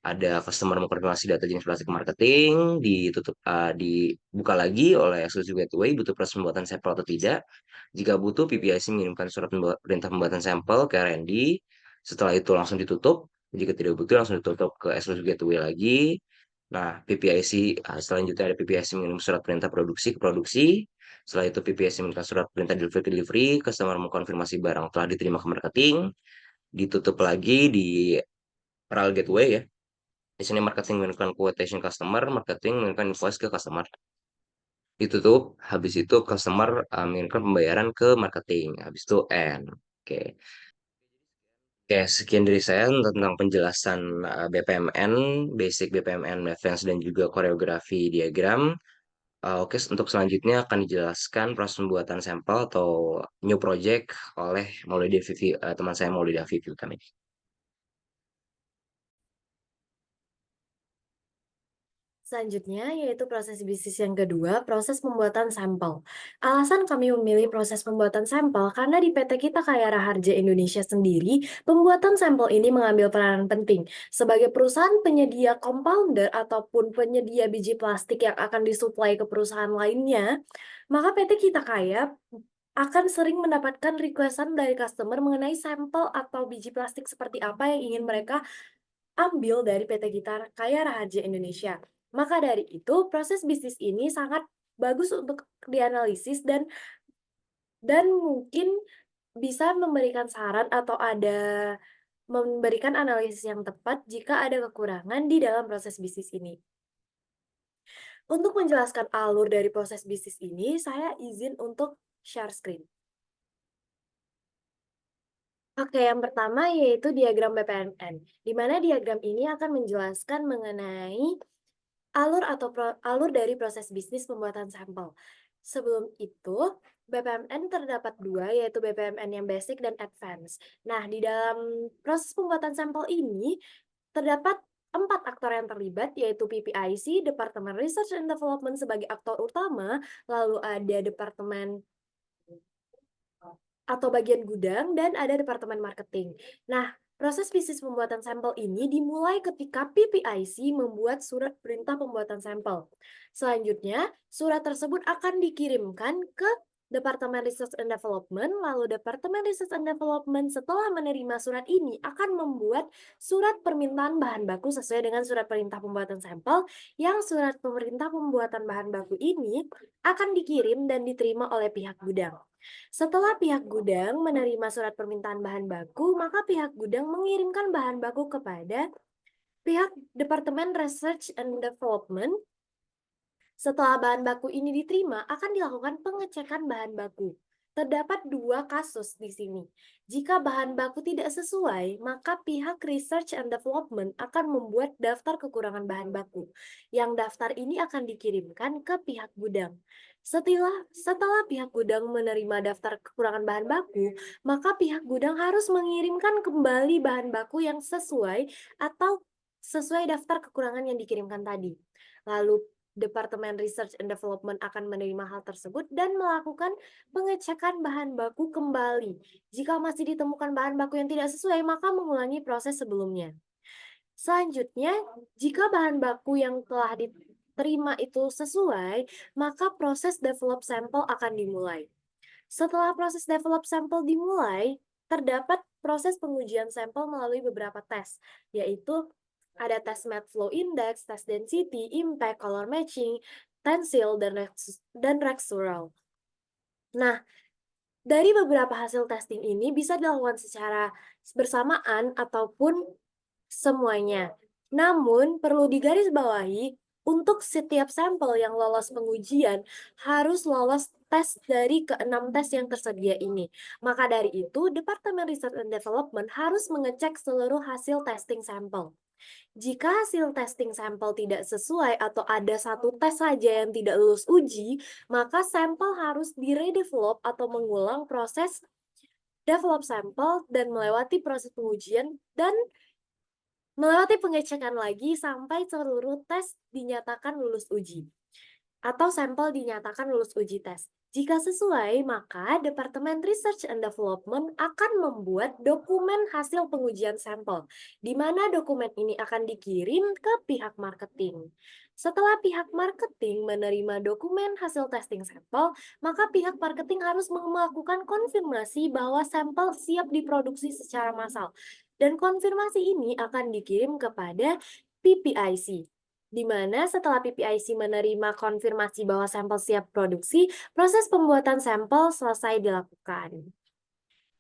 ada customer mengkonfirmasi data jenis plastik ke marketing, dibuka lagi oleh exclusive gateway, butuh proses pembuatan sampel atau tidak. Jika butuh, PPIC mengirimkan surat perintah pembuatan sampel ke R&D. Setelah itu langsung ditutup. Jika tidak butuh, langsung ditutup ke exclusive gateway lagi. Nah, PPIC selanjutnya ada PPIC mengirim surat perintah produksi ke produksi. Setelah itu PPIC mengirimkan surat perintah delivery ke delivery. Customer mengkonfirmasi barang telah diterima ke marketing. Ditutup lagi di Pearl Gateway ya. Di sini marketing mengirimkan quotation customer, marketing mengirimkan invoice ke customer. Ditutup, habis itu customer mengirimkan pembayaran ke marketing. Habis itu end. Oke. Oke, sekian dari saya tentang penjelasan BPMN, basic BPMN, reference, dan juga koreografi diagram. Oke, untuk selanjutnya akan dijelaskan proses pembuatan sampel atau new project oleh Maulidi Afifi, teman saya Maulidi Afifi kami. Selanjutnya yaitu proses bisnis yang kedua, proses pembuatan sampel. Alasan kami memilih proses pembuatan sampel karena di PT Kita Kaya Raharja Indonesia sendiri, pembuatan sampel ini mengambil peranan penting. Sebagai perusahaan penyedia compounder ataupun penyedia biji plastik yang akan disuplai ke perusahaan lainnya, maka PT Kita Kaya akan sering mendapatkan requestan dari customer mengenai sampel atau biji plastik seperti apa yang ingin mereka ambil dari PT Kita Kaya Raharja Indonesia. Maka dari itu, proses bisnis ini sangat bagus untuk dianalisis dan mungkin bisa memberikan saran atau memberikan analisis yang tepat jika ada kekurangan di dalam proses bisnis ini. Untuk menjelaskan alur dari proses bisnis ini, saya izin untuk share screen. Oke, yang pertama yaitu diagram BPMN, di mana diagram ini akan menjelaskan mengenai alur dari proses bisnis pembuatan sampel. Sebelum itu, BPMN terdapat dua, yaitu BPMN yang basic dan advance. Nah, di dalam proses pembuatan sampel ini, terdapat 4 aktor yang terlibat, yaitu PPIC, Departemen Research and Development sebagai aktor utama, lalu ada Departemen atau bagian gudang, dan ada Departemen Marketing. Nah, proses bisnis pembuatan sampel ini dimulai ketika PPIC membuat surat perintah pembuatan sampel. Selanjutnya, surat tersebut akan dikirimkan ke Departemen Research and Development, lalu Departemen Research and Development setelah menerima surat ini akan membuat surat permintaan bahan baku sesuai dengan surat perintah pembuatan sampel, yang surat perintah pembuatan bahan baku ini akan dikirim dan diterima oleh pihak gudang. Setelah pihak gudang menerima surat permintaan bahan baku, maka pihak gudang mengirimkan bahan baku kepada pihak Departemen Research and Development. Setelah bahan baku ini diterima, akan dilakukan pengecekan bahan baku. Terdapat 2 kasus di sini. Jika bahan baku tidak sesuai, maka pihak Research and Development akan membuat daftar kekurangan bahan baku. Yang daftar ini akan dikirimkan ke pihak gudang. Setelah pihak gudang menerima daftar kekurangan bahan baku, maka pihak gudang harus mengirimkan kembali bahan baku yang sesuai atau sesuai daftar kekurangan yang dikirimkan tadi. Lalu Departemen Research and Development akan menerima hal tersebut dan melakukan pengecekan bahan baku kembali. Jika masih ditemukan bahan baku yang tidak sesuai, maka mengulangi proses sebelumnya. Selanjutnya, jika bahan baku yang telah diterima itu sesuai, maka proses develop sampel akan dimulai. Setelah proses develop sampel dimulai, terdapat proses pengujian sampel melalui beberapa tes, yaitu ada tes Math Flow Index, tes Density, Impact, Color Matching, Tensile, dan Rexural. Nah, dari beberapa hasil testing ini bisa dilakukan secara bersamaan ataupun semuanya. Namun, perlu digarisbawahi, untuk setiap sampel yang lolos pengujian harus lolos tes dari ke-6 tes yang tersedia ini. Maka dari itu, Departemen Research and Development harus mengecek seluruh hasil testing sampel. Jika hasil testing sampel tidak sesuai atau ada satu tes saja yang tidak lulus uji, maka sampel harus diredevelop atau mengulang proses develop sampel dan melewati proses pengujian dan melewati pengecekan lagi sampai seluruh tes dinyatakan lulus uji atau sampel dinyatakan lulus uji tes. Jika sesuai, maka Departemen Research and Development akan membuat dokumen hasil pengujian sampel, di mana dokumen ini akan dikirim ke pihak marketing. Setelah pihak marketing menerima dokumen hasil testing sampel, maka pihak marketing harus melakukan konfirmasi bahwa sampel siap diproduksi secara massal. Dan konfirmasi ini akan dikirim kepada PPIC. Di mana setelah PPIC menerima konfirmasi bahwa sampel siap produksi, proses pembuatan sampel selesai dilakukan.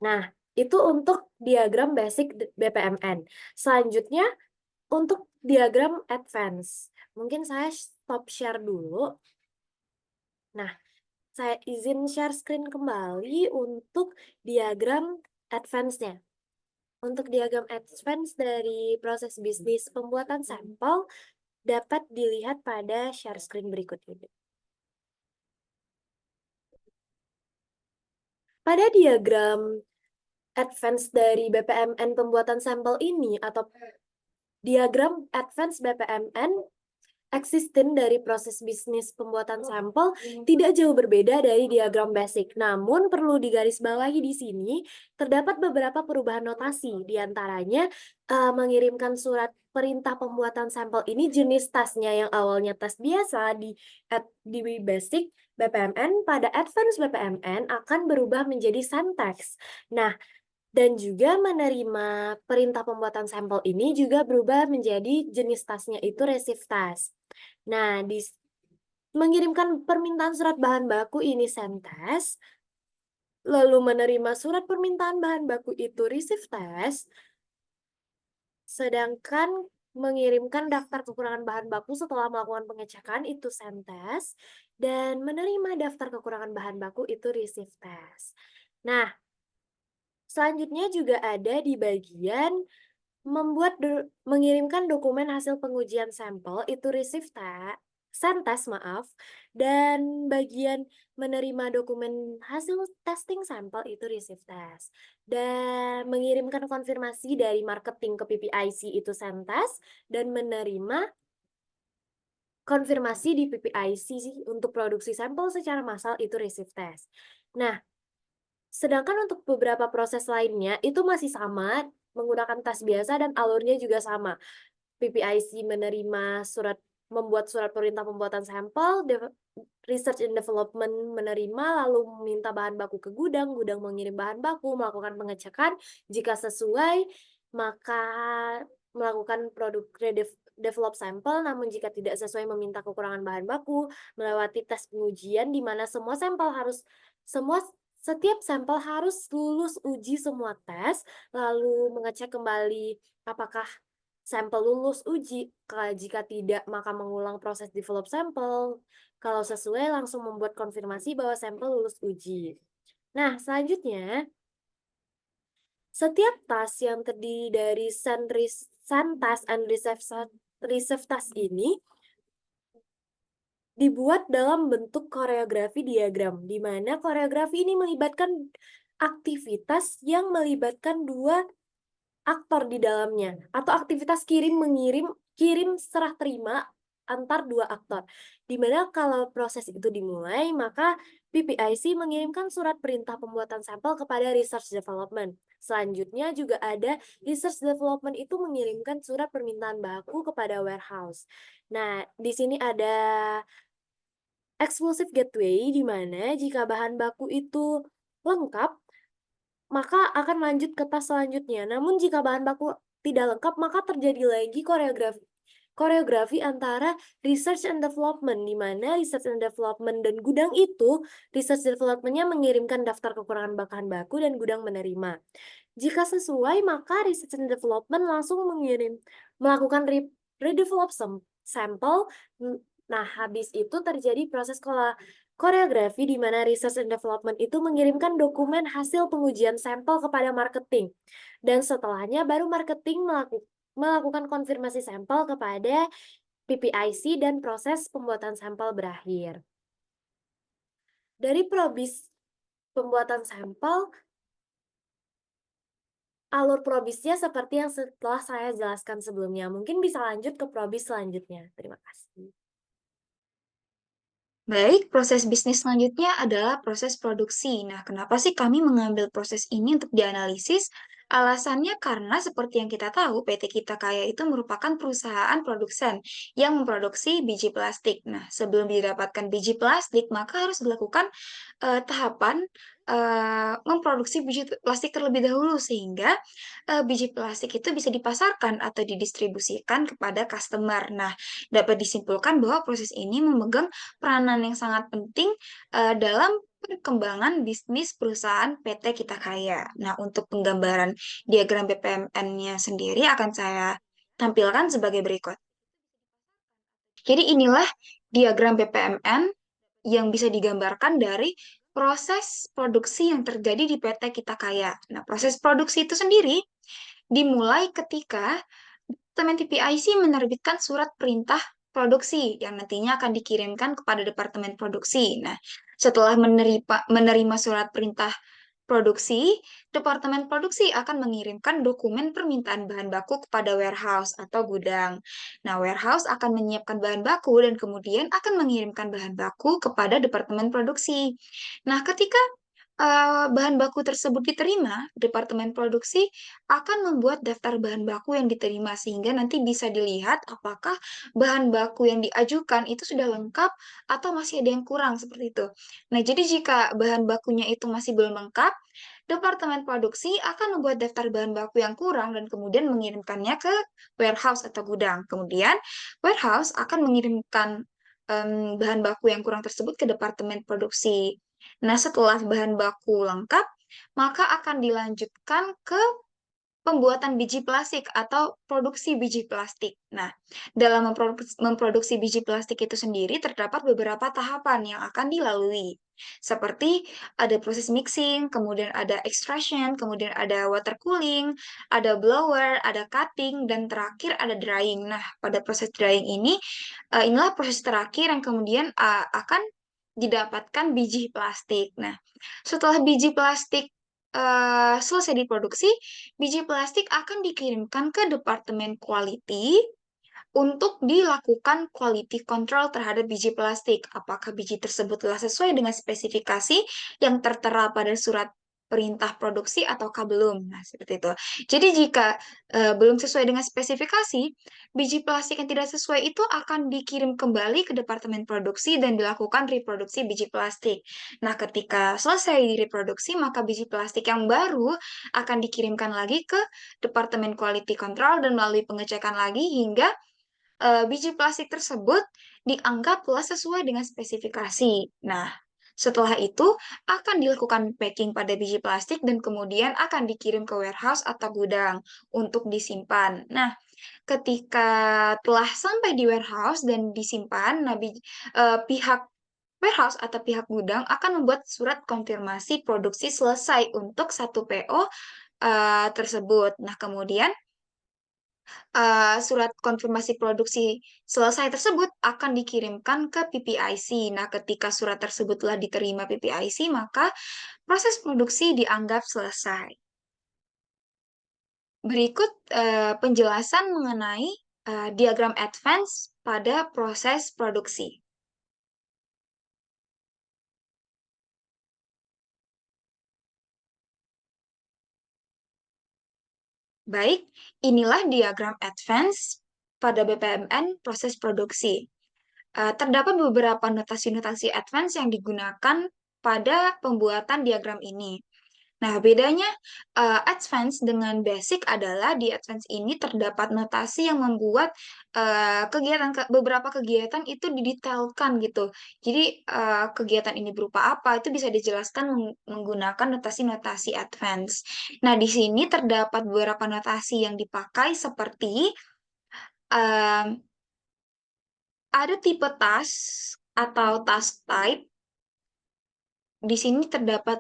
Nah, itu untuk diagram basic BPMN. Selanjutnya, untuk diagram advance. Mungkin saya stop share dulu. Nah, saya izin share screen kembali untuk diagram advance-nya. Untuk diagram advance dari proses bisnis pembuatan sampel, dapat dilihat pada share screen berikut ini. Pada diagram advance dari BPMN pembuatan sampel ini atau diagram advance BPMN existing dari proses bisnis pembuatan sampel tidak jauh berbeda dari diagram basic. Namun perlu digarisbawahi di sini terdapat beberapa perubahan notasi, diantaranya mengirimkan surat perintah pembuatan sampel ini jenis tasnya yang awalnya tes biasa di basic BPMN pada advance BPMN akan berubah menjadi syntax. Nah, dan juga menerima perintah pembuatan sampel ini juga berubah menjadi jenis tasnya itu receive task. Nah, mengirimkan permintaan surat bahan baku ini send task, lalu menerima surat permintaan bahan baku itu receive task, sedangkan mengirimkan daftar kekurangan bahan baku setelah melakukan pengecekan itu send task, dan menerima daftar kekurangan bahan baku itu receive task. Nah, selanjutnya juga ada di bagian mengirimkan dokumen hasil pengujian sampel itu receive send task, dan bagian menerima dokumen hasil testing sampel itu receive task, dan mengirimkan konfirmasi dari marketing ke PPIC itu send task, dan menerima konfirmasi di PPIC untuk produksi sampel secara massal itu receive task. Nah, sedangkan untuk beberapa proses lainnya itu masih sama, menggunakan tes biasa dan alurnya juga sama. PPIC menerima surat membuat surat perintah pembuatan sampel, research and development menerima lalu meminta bahan baku ke gudang, gudang mengirim bahan baku, melakukan pengecekan, jika sesuai maka melakukan produk develop sampel, namun jika tidak sesuai meminta kekurangan bahan baku, melewati tes pengujian di mana setiap sampel harus lulus uji semua tes, lalu mengecek kembali apakah sampel lulus uji. Jika tidak, maka mengulang proses develop sampel. Kalau sesuai, langsung membuat konfirmasi bahwa sampel lulus uji. Nah, selanjutnya, setiap task yang terdiri dari send task and receive task ini dibuat dalam bentuk koreografi diagram, di mana koreografi ini melibatkan aktivitas yang melibatkan dua aktor di dalamnya, atau aktivitas kirim-mengirim, kirim serah terima antar dua aktor. Di mana kalau proses itu dimulai, maka PPIC mengirimkan surat perintah pembuatan sampel kepada research development. Selanjutnya juga ada research development itu mengirimkan surat permintaan baku kepada warehouse. Nah, di sini ada exclusive gateway, di mana jika bahan baku itu lengkap, maka akan lanjut ke tas selanjutnya. Namun jika bahan baku tidak lengkap, maka terjadi lagi koreografi antara research and development, di mana research and development dan gudang itu, research development-nya mengirimkan daftar kekurangan bahan baku dan gudang menerima. Jika sesuai, maka research and development langsung melakukan redevelop sampel. Nah, habis itu terjadi proses koreografi di mana research and development itu mengirimkan dokumen hasil pengujian sampel kepada marketing. Dan setelahnya baru marketing melakukan konfirmasi sampel kepada PPIC dan proses pembuatan sampel berakhir. Dari probis pembuatan sampel, alur probisnya seperti yang setelah saya jelaskan sebelumnya. Mungkin bisa lanjut ke probis selanjutnya. Terima kasih. Baik, proses bisnis selanjutnya adalah proses produksi. Nah, kenapa sih kami mengambil proses ini untuk dianalisis? Alasannya karena seperti yang kita tahu, PT Kita Kaya itu merupakan perusahaan produsen yang memproduksi biji plastik. Nah, sebelum didapatkan biji plastik, maka harus dilakukan tahapan memproduksi biji plastik terlebih dahulu sehingga biji plastik itu bisa dipasarkan atau didistribusikan kepada customer. Nah, dapat disimpulkan bahwa proses ini memegang peranan yang sangat penting dalam perkembangan bisnis perusahaan PT Kita Kaya. Nah, untuk penggambaran diagram BPMN-nya sendiri akan saya tampilkan sebagai berikut. Jadi inilah diagram BPMN yang bisa digambarkan dari proses produksi yang terjadi di PT Kita Kaya. Nah, proses produksi itu sendiri dimulai ketika Departemen PPIC menerbitkan surat perintah produksi yang nantinya akan dikirimkan kepada Departemen Produksi. Nah, setelah menerima surat perintah produksi, Departemen Produksi akan mengirimkan dokumen permintaan bahan baku kepada warehouse atau gudang. Nah, warehouse akan menyiapkan bahan baku dan kemudian akan mengirimkan bahan baku kepada Departemen Produksi. Nah, ketika bahan baku tersebut diterima, Departemen Produksi akan membuat daftar bahan baku yang diterima sehingga nanti bisa dilihat apakah bahan baku yang diajukan itu sudah lengkap atau masih ada yang kurang seperti itu. Nah, jadi jika bahan bakunya itu masih belum lengkap, Departemen Produksi akan membuat daftar bahan baku yang kurang dan kemudian mengirimkannya ke warehouse atau gudang. Kemudian, warehouse akan mengirimkan bahan baku yang kurang tersebut ke Departemen Produksi. Nah, setelah bahan baku lengkap, maka akan dilanjutkan ke pembuatan biji plastik atau produksi biji plastik. Nah, dalam memproduksi biji plastik itu sendiri terdapat beberapa tahapan yang akan dilalui. Seperti ada proses mixing, kemudian ada extraction, kemudian ada water cooling, ada blower, ada cutting, dan terakhir ada drying. Nah, pada proses drying ini, inilah proses terakhir yang kemudian akan didapatkan biji plastik. Nah, setelah biji plastik selesai diproduksi, biji plastik akan dikirimkan ke Departemen Quality untuk dilakukan quality control terhadap biji plastik. Apakah biji tersebut telah sesuai dengan spesifikasi yang tertera pada surat perintah produksi ataukah belum. Nah, seperti itu. Jadi jika belum sesuai dengan spesifikasi, biji plastik yang tidak sesuai itu akan dikirim kembali ke departemen produksi dan dilakukan reproduksi biji plastik. Nah, ketika selesai direproduksi, maka biji plastik yang baru akan dikirimkan lagi ke departemen quality control dan melalui pengecekan lagi hingga biji plastik tersebut dianggap telah sesuai dengan spesifikasi. Nah, setelah itu akan dilakukan packing pada biji plastik dan kemudian akan dikirim ke warehouse atau gudang untuk disimpan. Nah, ketika telah sampai di warehouse dan disimpan, nah pihak warehouse atau pihak gudang akan membuat surat konfirmasi produksi selesai untuk satu PO tersebut. Nah, kemudian surat konfirmasi produksi selesai tersebut akan dikirimkan ke PPIC. Nah, ketika surat tersebut telah diterima PPIC, maka proses produksi dianggap selesai. Berikut penjelasan mengenai diagram advance pada proses produksi. Baik, inilah diagram advance pada BPMN proses produksi. Terdapat beberapa notasi-notasi advance yang digunakan pada pembuatan diagram ini. Nah, bedanya advance dengan basic adalah di advance ini terdapat notasi yang membuat beberapa kegiatan itu didetailkan gitu. Jadi kegiatan ini berupa apa itu bisa dijelaskan menggunakan notasi-notasi advance. Nah, di sini terdapat beberapa notasi yang dipakai seperti em, ada tipe task atau task type. Di sini terdapat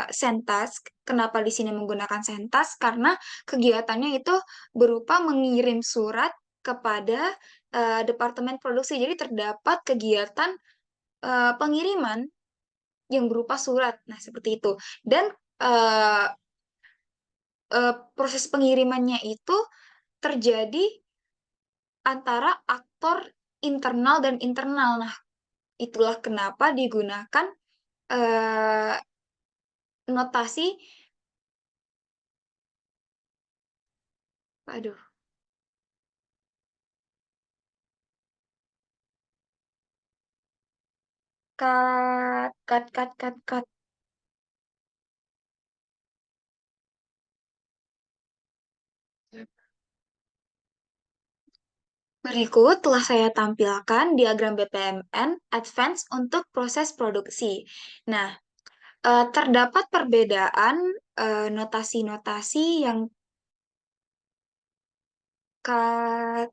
send task. Kenapa di sini menggunakan send task? Karena kegiatannya itu berupa mengirim surat kepada departemen produksi. Jadi terdapat kegiatan pengiriman yang berupa surat. Nah, seperti itu. Dan eh, proses pengirimannya itu terjadi antara aktor internal dan internal. Nah, itulah kenapa digunakan eh, notasi, aduh, cut. Berikut telah saya tampilkan diagram BPMN Advance untuk proses produksi. Nah, terdapat perbedaan notasi-notasi yang cut.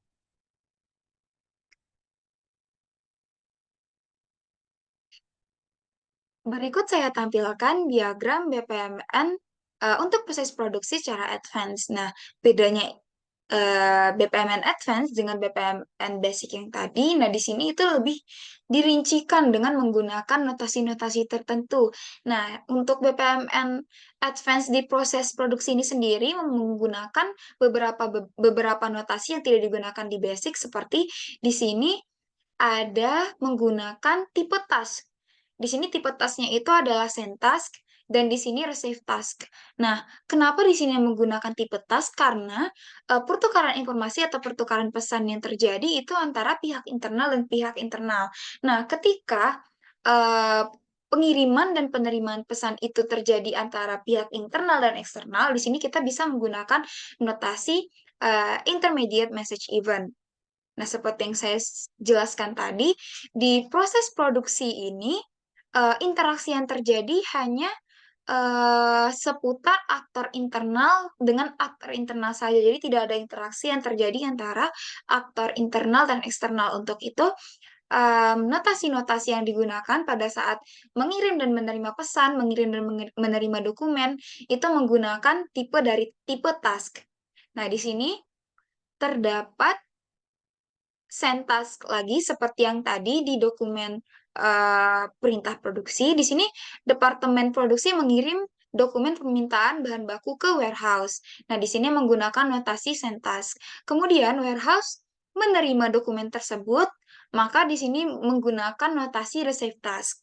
Berikut saya tampilkan diagram BPMN untuk proses produksi secara advance. Nah, bedanya BPMN advance dengan BPMN basic yang tadi, nah di sini itu lebih dirincikan dengan menggunakan notasi-notasi tertentu. Nah, untuk BPMN advance di proses produksi ini sendiri menggunakan beberapa notasi yang tidak digunakan di basic, seperti di sini ada menggunakan tipe task. Di sini tipe tasknya itu adalah send task dan di sini receive task. Nah, kenapa di sini menggunakan tipe task? Karena pertukaran informasi atau pertukaran pesan yang terjadi itu antara pihak internal dan pihak internal. Nah, ketika pengiriman dan penerimaan pesan itu terjadi antara pihak internal dan eksternal, di sini kita bisa menggunakan notasi intermediate message event. Nah, seperti yang saya jelaskan tadi, di proses produksi ini, interaksi yang terjadi hanya seputar aktor internal dengan aktor internal saja. Jadi tidak ada interaksi yang terjadi antara aktor internal dan eksternal. Untuk itu, notasi-notasi yang digunakan pada saat mengirim dan menerima pesan, mengirim dan menerima dokumen, itu menggunakan tipe task. Nah, di sini terdapat send task lagi seperti yang tadi di dokumen perintah produksi. Di sini departemen produksi mengirim dokumen permintaan bahan baku ke warehouse. Nah, di sini menggunakan notasi send task. Kemudian warehouse menerima dokumen tersebut, maka di sini menggunakan notasi receive task.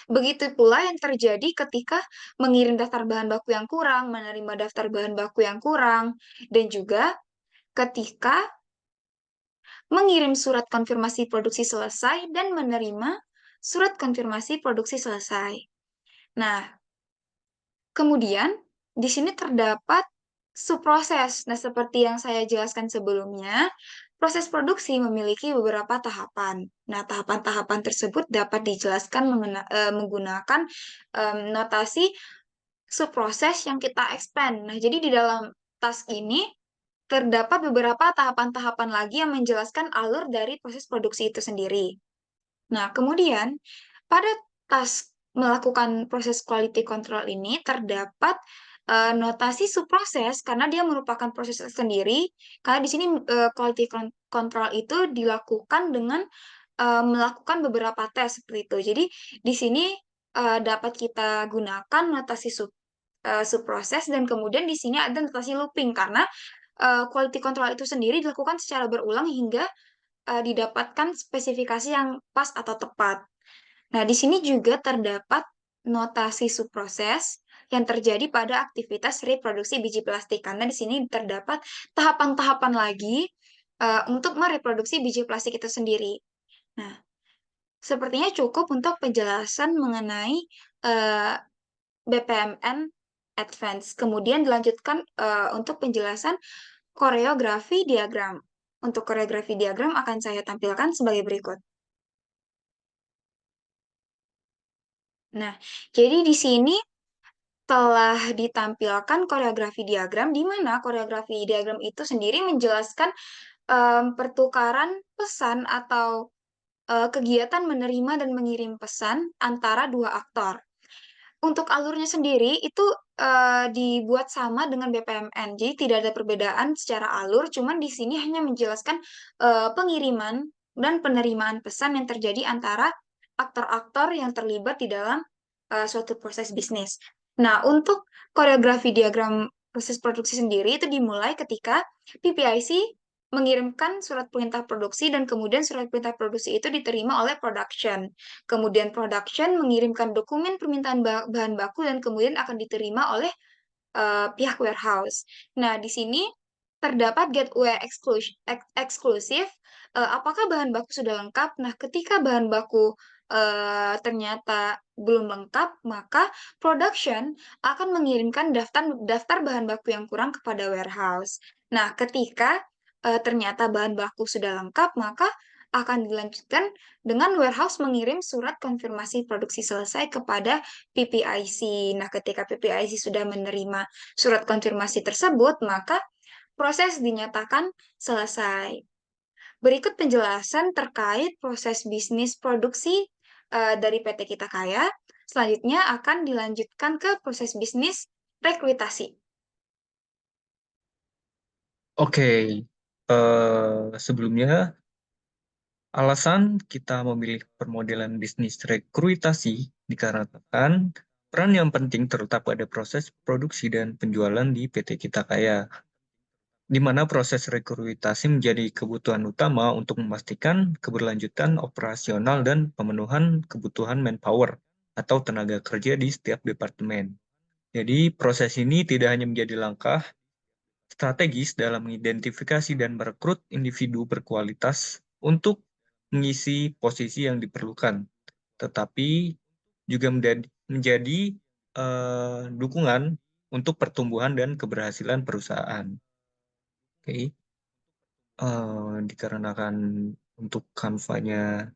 Begitu pula yang terjadi ketika mengirim daftar bahan baku yang kurang, menerima daftar bahan baku yang kurang, dan juga ketika mengirim surat konfirmasi produksi selesai dan menerima surat konfirmasi produksi selesai. Nah, kemudian di sini terdapat subproses. Nah, seperti yang saya jelaskan sebelumnya, proses produksi memiliki beberapa tahapan. Nah, tahapan-tahapan tersebut dapat dijelaskan menggunakan notasi subproses yang kita expand. Nah, jadi di dalam task ini terdapat beberapa tahapan-tahapan lagi yang menjelaskan alur dari proses produksi itu sendiri. Nah, kemudian pada task melakukan proses quality control ini terdapat notasi subproses karena dia merupakan proses tersendiri. Karena di sini quality control itu dilakukan dengan melakukan beberapa tes seperti itu. Jadi di sini dapat kita gunakan notasi subproses dan kemudian di sini ada notasi looping karena quality control itu sendiri dilakukan secara berulang hingga didapatkan spesifikasi yang pas atau tepat. Nah, di sini juga terdapat notasi subproses yang terjadi pada aktivitas reproduksi biji plastik karena di sini terdapat tahapan-tahapan lagi untuk mereproduksi biji plastik itu sendiri. Nah, sepertinya cukup untuk penjelasan mengenai BPMN Advance. Kemudian dilanjutkan untuk penjelasan koreografi diagram. Untuk koreografi diagram akan saya tampilkan sebagai berikut. Nah, jadi di sini telah ditampilkan koreografi diagram, di mana koreografi diagram itu sendiri menjelaskan pertukaran pesan atau kegiatan menerima dan mengirim pesan antara dua aktor. Untuk alurnya sendiri itu dibuat sama dengan BPMN, jadi tidak ada perbedaan secara alur, cuman di sini hanya menjelaskan pengiriman dan penerimaan pesan yang terjadi antara aktor-aktor yang terlibat di dalam suatu proses bisnis. Nah, untuk koreografi diagram proses produksi sendiri itu dimulai ketika PPIC mengirimkan surat perintah produksi dan kemudian surat perintah produksi itu diterima oleh production. Kemudian production mengirimkan dokumen permintaan bahan baku dan kemudian akan diterima oleh pihak warehouse. Nah, di sini terdapat gateway eksklusif. Apakah bahan baku sudah lengkap? Nah, ketika bahan baku ternyata belum lengkap, maka production akan mengirimkan daftar bahan baku yang kurang kepada warehouse. Nah, ketika ternyata bahan baku sudah lengkap, maka akan dilanjutkan dengan warehouse mengirim surat konfirmasi produksi selesai kepada PPIC. Nah, ketika PPIC sudah menerima surat konfirmasi tersebut, maka proses dinyatakan selesai. Berikut penjelasan terkait proses bisnis produksi dari PT Kita Kaya. Selanjutnya akan dilanjutkan ke proses bisnis rekrutasi. Oke, sebelumnya alasan kita memilih permodelan bisnis rekrutasi dikarenakan peran yang penting terletak pada proses produksi dan penjualan di PT Kita Kaya, di mana proses rekrutasi menjadi kebutuhan utama untuk memastikan keberlanjutan operasional dan pemenuhan kebutuhan manpower atau tenaga kerja di setiap departemen. Jadi proses ini tidak hanya menjadi langkah strategis dalam mengidentifikasi dan merekrut individu berkualitas untuk mengisi posisi yang diperlukan, tetapi juga menjadi dukungan untuk pertumbuhan dan keberhasilan perusahaan. Oke. Dikarenakan untuk kanvanya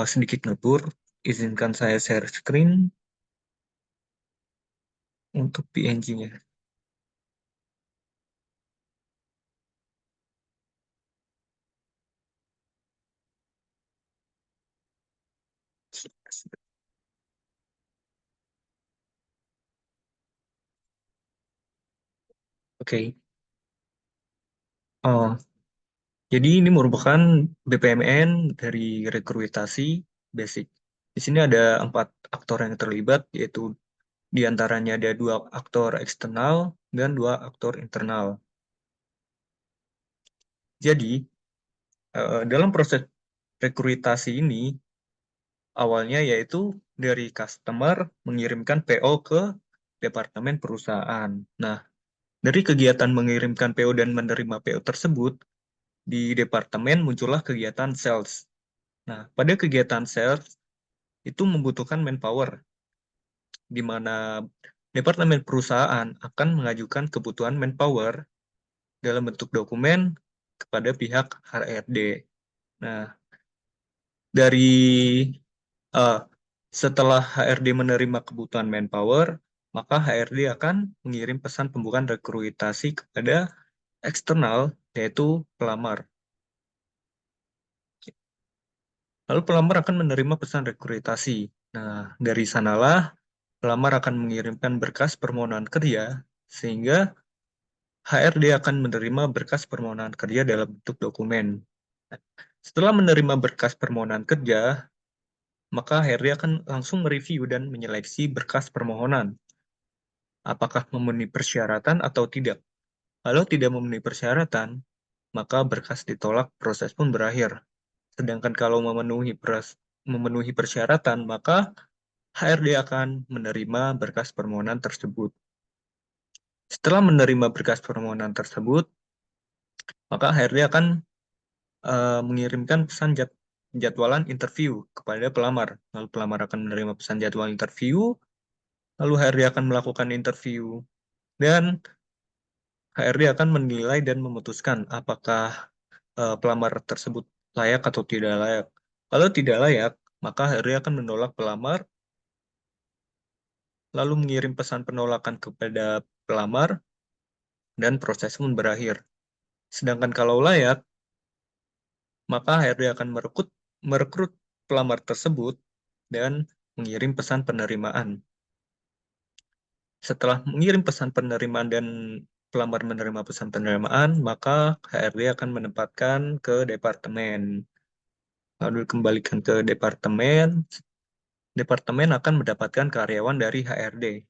sedikit ngebur, izinkan saya share screen untuk PNG-nya. Oke. Jadi ini merupakan BPMN dari rekrutasi basic. Di sini ada 4 aktor yang terlibat, yaitu di antaranya ada 2 aktor eksternal dan 2 aktor internal. Jadi dalam proses rekrutasi ini awalnya yaitu dari customer mengirimkan PO ke departemen perusahaan. Nah, dari kegiatan mengirimkan PO dan menerima PO tersebut, di departemen muncullah kegiatan sales. Nah, pada kegiatan sales itu membutuhkan manpower, di mana departemen perusahaan akan mengajukan kebutuhan manpower dalam bentuk dokumen kepada pihak HRD. Nah, eh, setelah HRD menerima kebutuhan manpower, maka HRD akan mengirim pesan pembukaan rekrutasi kepada eksternal, yaitu pelamar. Lalu pelamar akan menerima pesan rekrutasi. Nah, dari sanalah pelamar akan mengirimkan berkas permohonan kerja, sehingga HRD akan menerima berkas permohonan kerja dalam bentuk dokumen. Setelah menerima berkas permohonan kerja, maka HRD akan langsung mereview dan menyeleksi berkas permohonan, apakah memenuhi persyaratan atau tidak. Kalau tidak memenuhi persyaratan, maka berkas ditolak, proses pun berakhir. Sedangkan kalau memenuhi persyaratan, maka HRD akan menerima berkas permohonan tersebut. Setelah menerima berkas permohonan tersebut, maka HRD akan mengirimkan pesan jadwalan interview kepada pelamar. Lalu pelamar akan menerima pesan jadwal interview, lalu HRD akan melakukan interview, dan HRD akan menilai dan memutuskan apakah pelamar tersebut layak atau tidak layak. Kalau tidak layak, maka HRD akan menolak pelamar, lalu mengirim pesan penolakan kepada pelamar, dan proses pun berakhir. Sedangkan kalau layak, maka HRD akan merekrut pelamar tersebut dan mengirim pesan penerimaan. Setelah mengirim pesan penerimaan dan pelamar menerima pesan penerimaan, maka HRD akan menempatkan ke departemen. Lalu dikembalikan ke departemen, departemen akan mendapatkan karyawan dari HRD.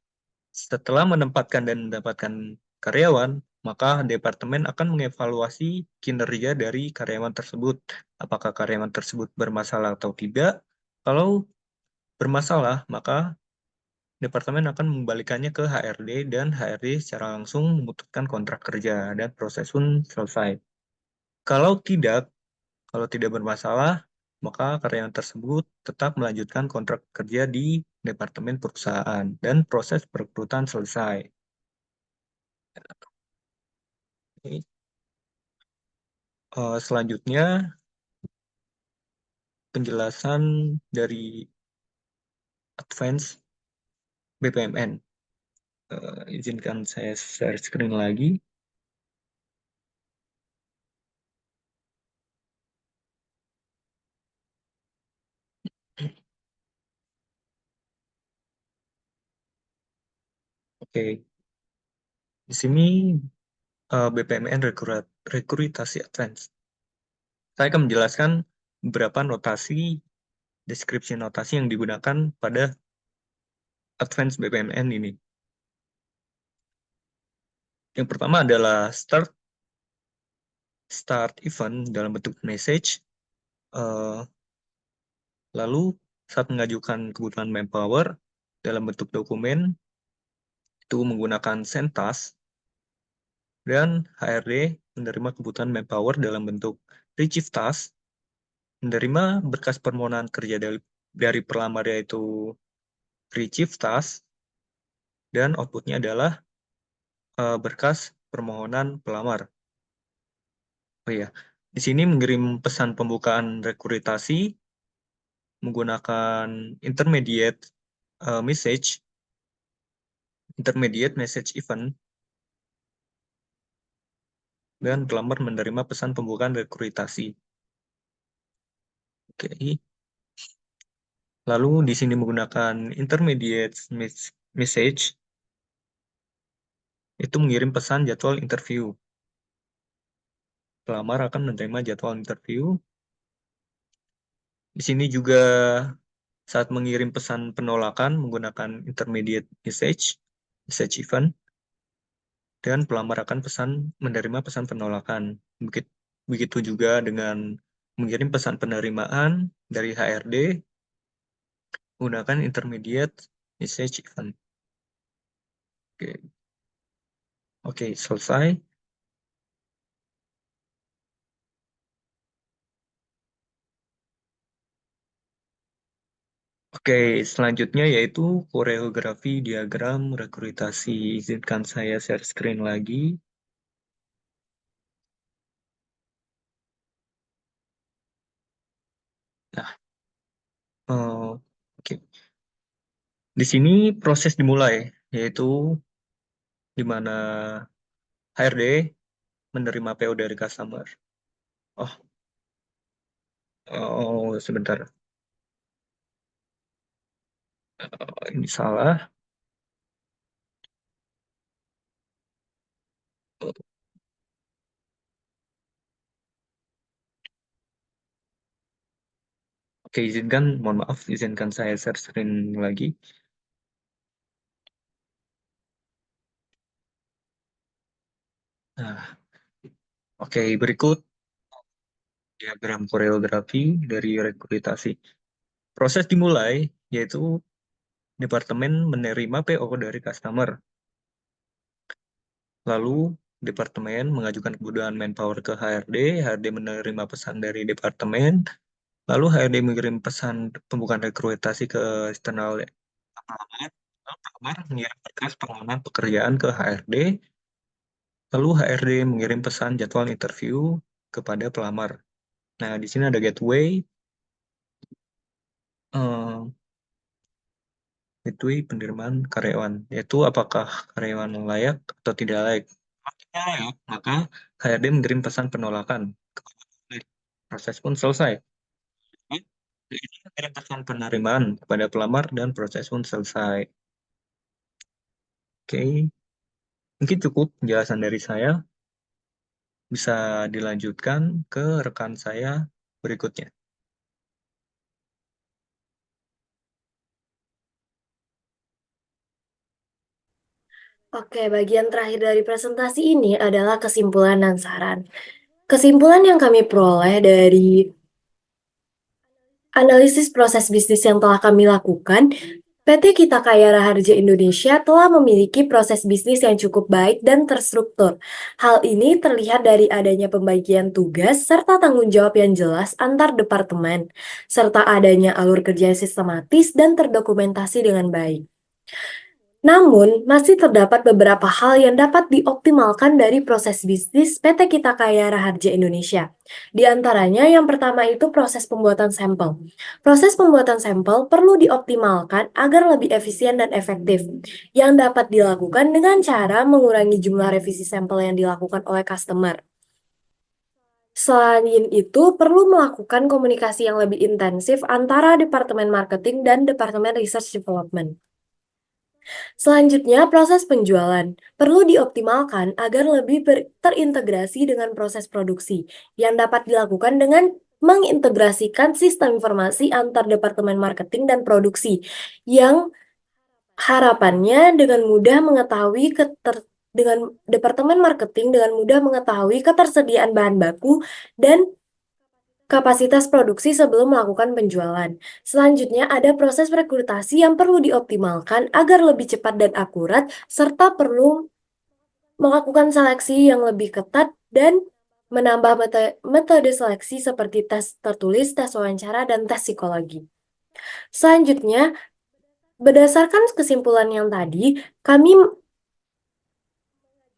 Setelah menempatkan dan mendapatkan karyawan, maka departemen akan mengevaluasi kinerja dari karyawan tersebut. Apakah karyawan tersebut bermasalah atau tidak? Kalau bermasalah, maka departemen akan mengembalikannya ke HRD dan HRD secara langsung memutuskan kontrak kerja dan proses pun selesai. Kalau tidak bermasalah, maka karyawan tersebut tetap melanjutkan kontrak kerja di departemen perusahaan dan proses perekrutan selesai. Selanjutnya, penjelasan dari Advance BPMN. Izinkan saya share screen lagi. Oke, di sini BPMN rekrutasi Advance. Saya akan menjelaskan beberapa deskripsi notasi yang digunakan pada Advance BPMN ini. Yang pertama adalah start event dalam bentuk message. Lalu saat mengajukan kebutuhan manpower dalam bentuk dokumen, itu menggunakan send task, dan HRD menerima kebutuhan manpower dalam bentuk retrieve task, menerima berkas permohonan kerja dari pelamar yaitu retrieve task, dan outputnya adalah berkas permohonan pelamar. Oh iya, di sini mengirim pesan pembukaan rekrutasi menggunakan intermediate message event, dan pelamar menerima pesan pembukaan rekrutasi. Oke. Lalu di sini menggunakan intermediate message, itu mengirim pesan jadwal interview. Pelamar akan menerima jadwal interview. Di sini juga saat mengirim pesan penolakan menggunakan intermediate message event, dan pelamar akan menerima pesan penolakan. Begitu juga dengan mengirim pesan penerimaan dari HRD, Gunakan intermediate message event. Oke, selesai. Oke, selanjutnya yaitu koreografi diagram rekrutasi. Izinkan saya share screen lagi. Nah, oke. Di sini proses dimulai, yaitu di mana HRD menerima PO dari customer. Oh, sebentar. Ini salah. Oke, mohon maaf, izinkan saya share screen lagi. Nah, oke, berikut diagram koreografi dari rekrutasi. Proses dimulai, yaitu departemen menerima PO dari customer. Lalu, departemen mengajukan kebutuhan manpower ke HRD, HRD menerima pesan dari departemen, lalu HRD mengirim pesan pembukaan rekrutasi ke eksternal pelamar, lalu pelamar mengirim berkas permohonan pekerjaan ke HRD, lalu HRD mengirim pesan jadwal interview kepada pelamar. Nah, di sini ada gateway, penerimaan karyawan, yaitu apakah karyawan layak atau tidak layak. Kalau tidak layak, maka HRD mengirim pesan penolakan. Proses pun selesai. Ini mengirim pesan penerimaan kepada pelamar dan proses pun selesai. Oke, mungkin cukup penjelasan dari saya. Bisa dilanjutkan ke rekan saya berikutnya. Oke, bagian terakhir dari presentasi ini adalah kesimpulan dan saran. Kesimpulan yang kami peroleh dari analisis proses bisnis yang telah kami lakukan, PT Kita Kaya Raharja Indonesia telah memiliki proses bisnis yang cukup baik dan terstruktur. Hal ini terlihat dari adanya pembagian tugas serta tanggung jawab yang jelas antar departemen, serta adanya alur kerja yang sistematis dan terdokumentasi dengan baik. Namun, masih terdapat beberapa hal yang dapat dioptimalkan dari proses bisnis PT Kita Kaya Raharja Indonesia. Di antaranya, yang pertama itu proses pembuatan sampel. Proses pembuatan sampel perlu dioptimalkan agar lebih efisien dan efektif, yang dapat dilakukan dengan cara mengurangi jumlah revisi sampel yang dilakukan oleh customer. Selain itu, perlu melakukan komunikasi yang lebih intensif antara Departemen Marketing dan Departemen Research Development. Selanjutnya, proses penjualan perlu dioptimalkan agar lebih terintegrasi dengan proses produksi yang dapat dilakukan dengan mengintegrasikan sistem informasi antar departemen marketing dan produksi yang harapannya dengan mudah mengetahui dengan departemen marketing dengan mudah mengetahui ketersediaan bahan baku dan kapasitas produksi sebelum melakukan penjualan. Selanjutnya, ada proses rekrutasi yang perlu dioptimalkan agar lebih cepat dan akurat, serta perlu melakukan seleksi yang lebih ketat dan menambah metode seleksi seperti tes tertulis, tes wawancara, dan tes psikologi. Selanjutnya, berdasarkan kesimpulan yang tadi, kami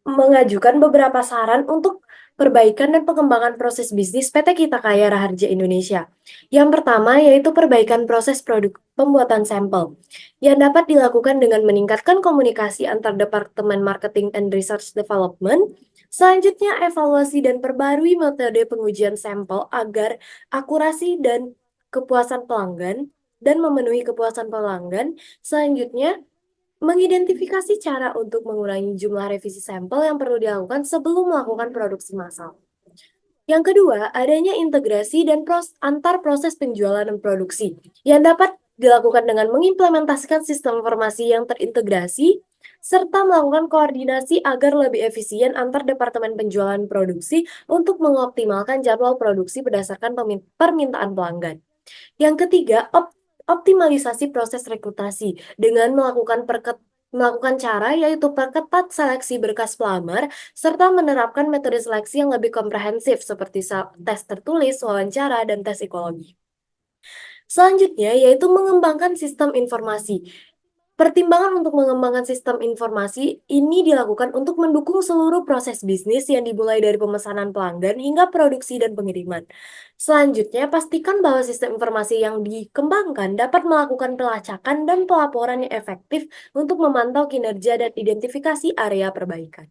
mengajukan beberapa saran untuk perbaikan dan pengembangan proses bisnis PT Kita Kaya Raharja Indonesia. Yang pertama yaitu perbaikan proses produk pembuatan sampel, yang dapat dilakukan dengan meningkatkan komunikasi antar Departemen Marketing and Research Development. Selanjutnya, evaluasi dan perbarui metode pengujian sampel agar akurasi dan kepuasan pelanggan dan memenuhi kepuasan pelanggan. Selanjutnya, mengidentifikasi cara untuk mengurangi jumlah revisi sampel yang perlu dilakukan sebelum melakukan produksi massal. Yang kedua, adanya integrasi dan antar proses penjualan dan produksi yang dapat dilakukan dengan mengimplementasikan sistem informasi yang terintegrasi serta melakukan koordinasi agar lebih efisien antar departemen penjualan produksi untuk mengoptimalkan jadwal produksi berdasarkan permintaan pelanggan. Yang ketiga, optimalisasi proses rekrutasi dengan melakukan cara yaitu perketat seleksi berkas pelamar serta menerapkan metode seleksi yang lebih komprehensif seperti tes tertulis, wawancara, dan tes psikologi. Selanjutnya yaitu mengembangkan sistem informasi. Pertimbangan untuk mengembangkan sistem informasi ini dilakukan untuk mendukung seluruh proses bisnis yang dimulai dari pemesanan pelanggan hingga produksi dan pengiriman. Selanjutnya, pastikan bahwa sistem informasi yang dikembangkan dapat melakukan pelacakan dan pelaporan yang efektif untuk memantau kinerja dan identifikasi area perbaikan.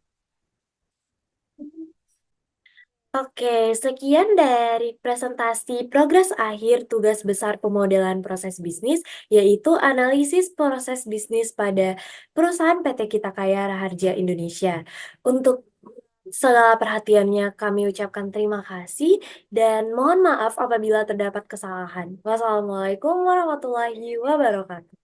Oke, sekian dari presentasi progres akhir tugas besar pemodelan proses bisnis, yaitu analisis proses bisnis pada perusahaan PT Kita Kaya Raharja Indonesia. Untuk segala perhatiannya kami ucapkan terima kasih dan mohon maaf apabila terdapat kesalahan. Wassalamualaikum warahmatullahi wabarakatuh.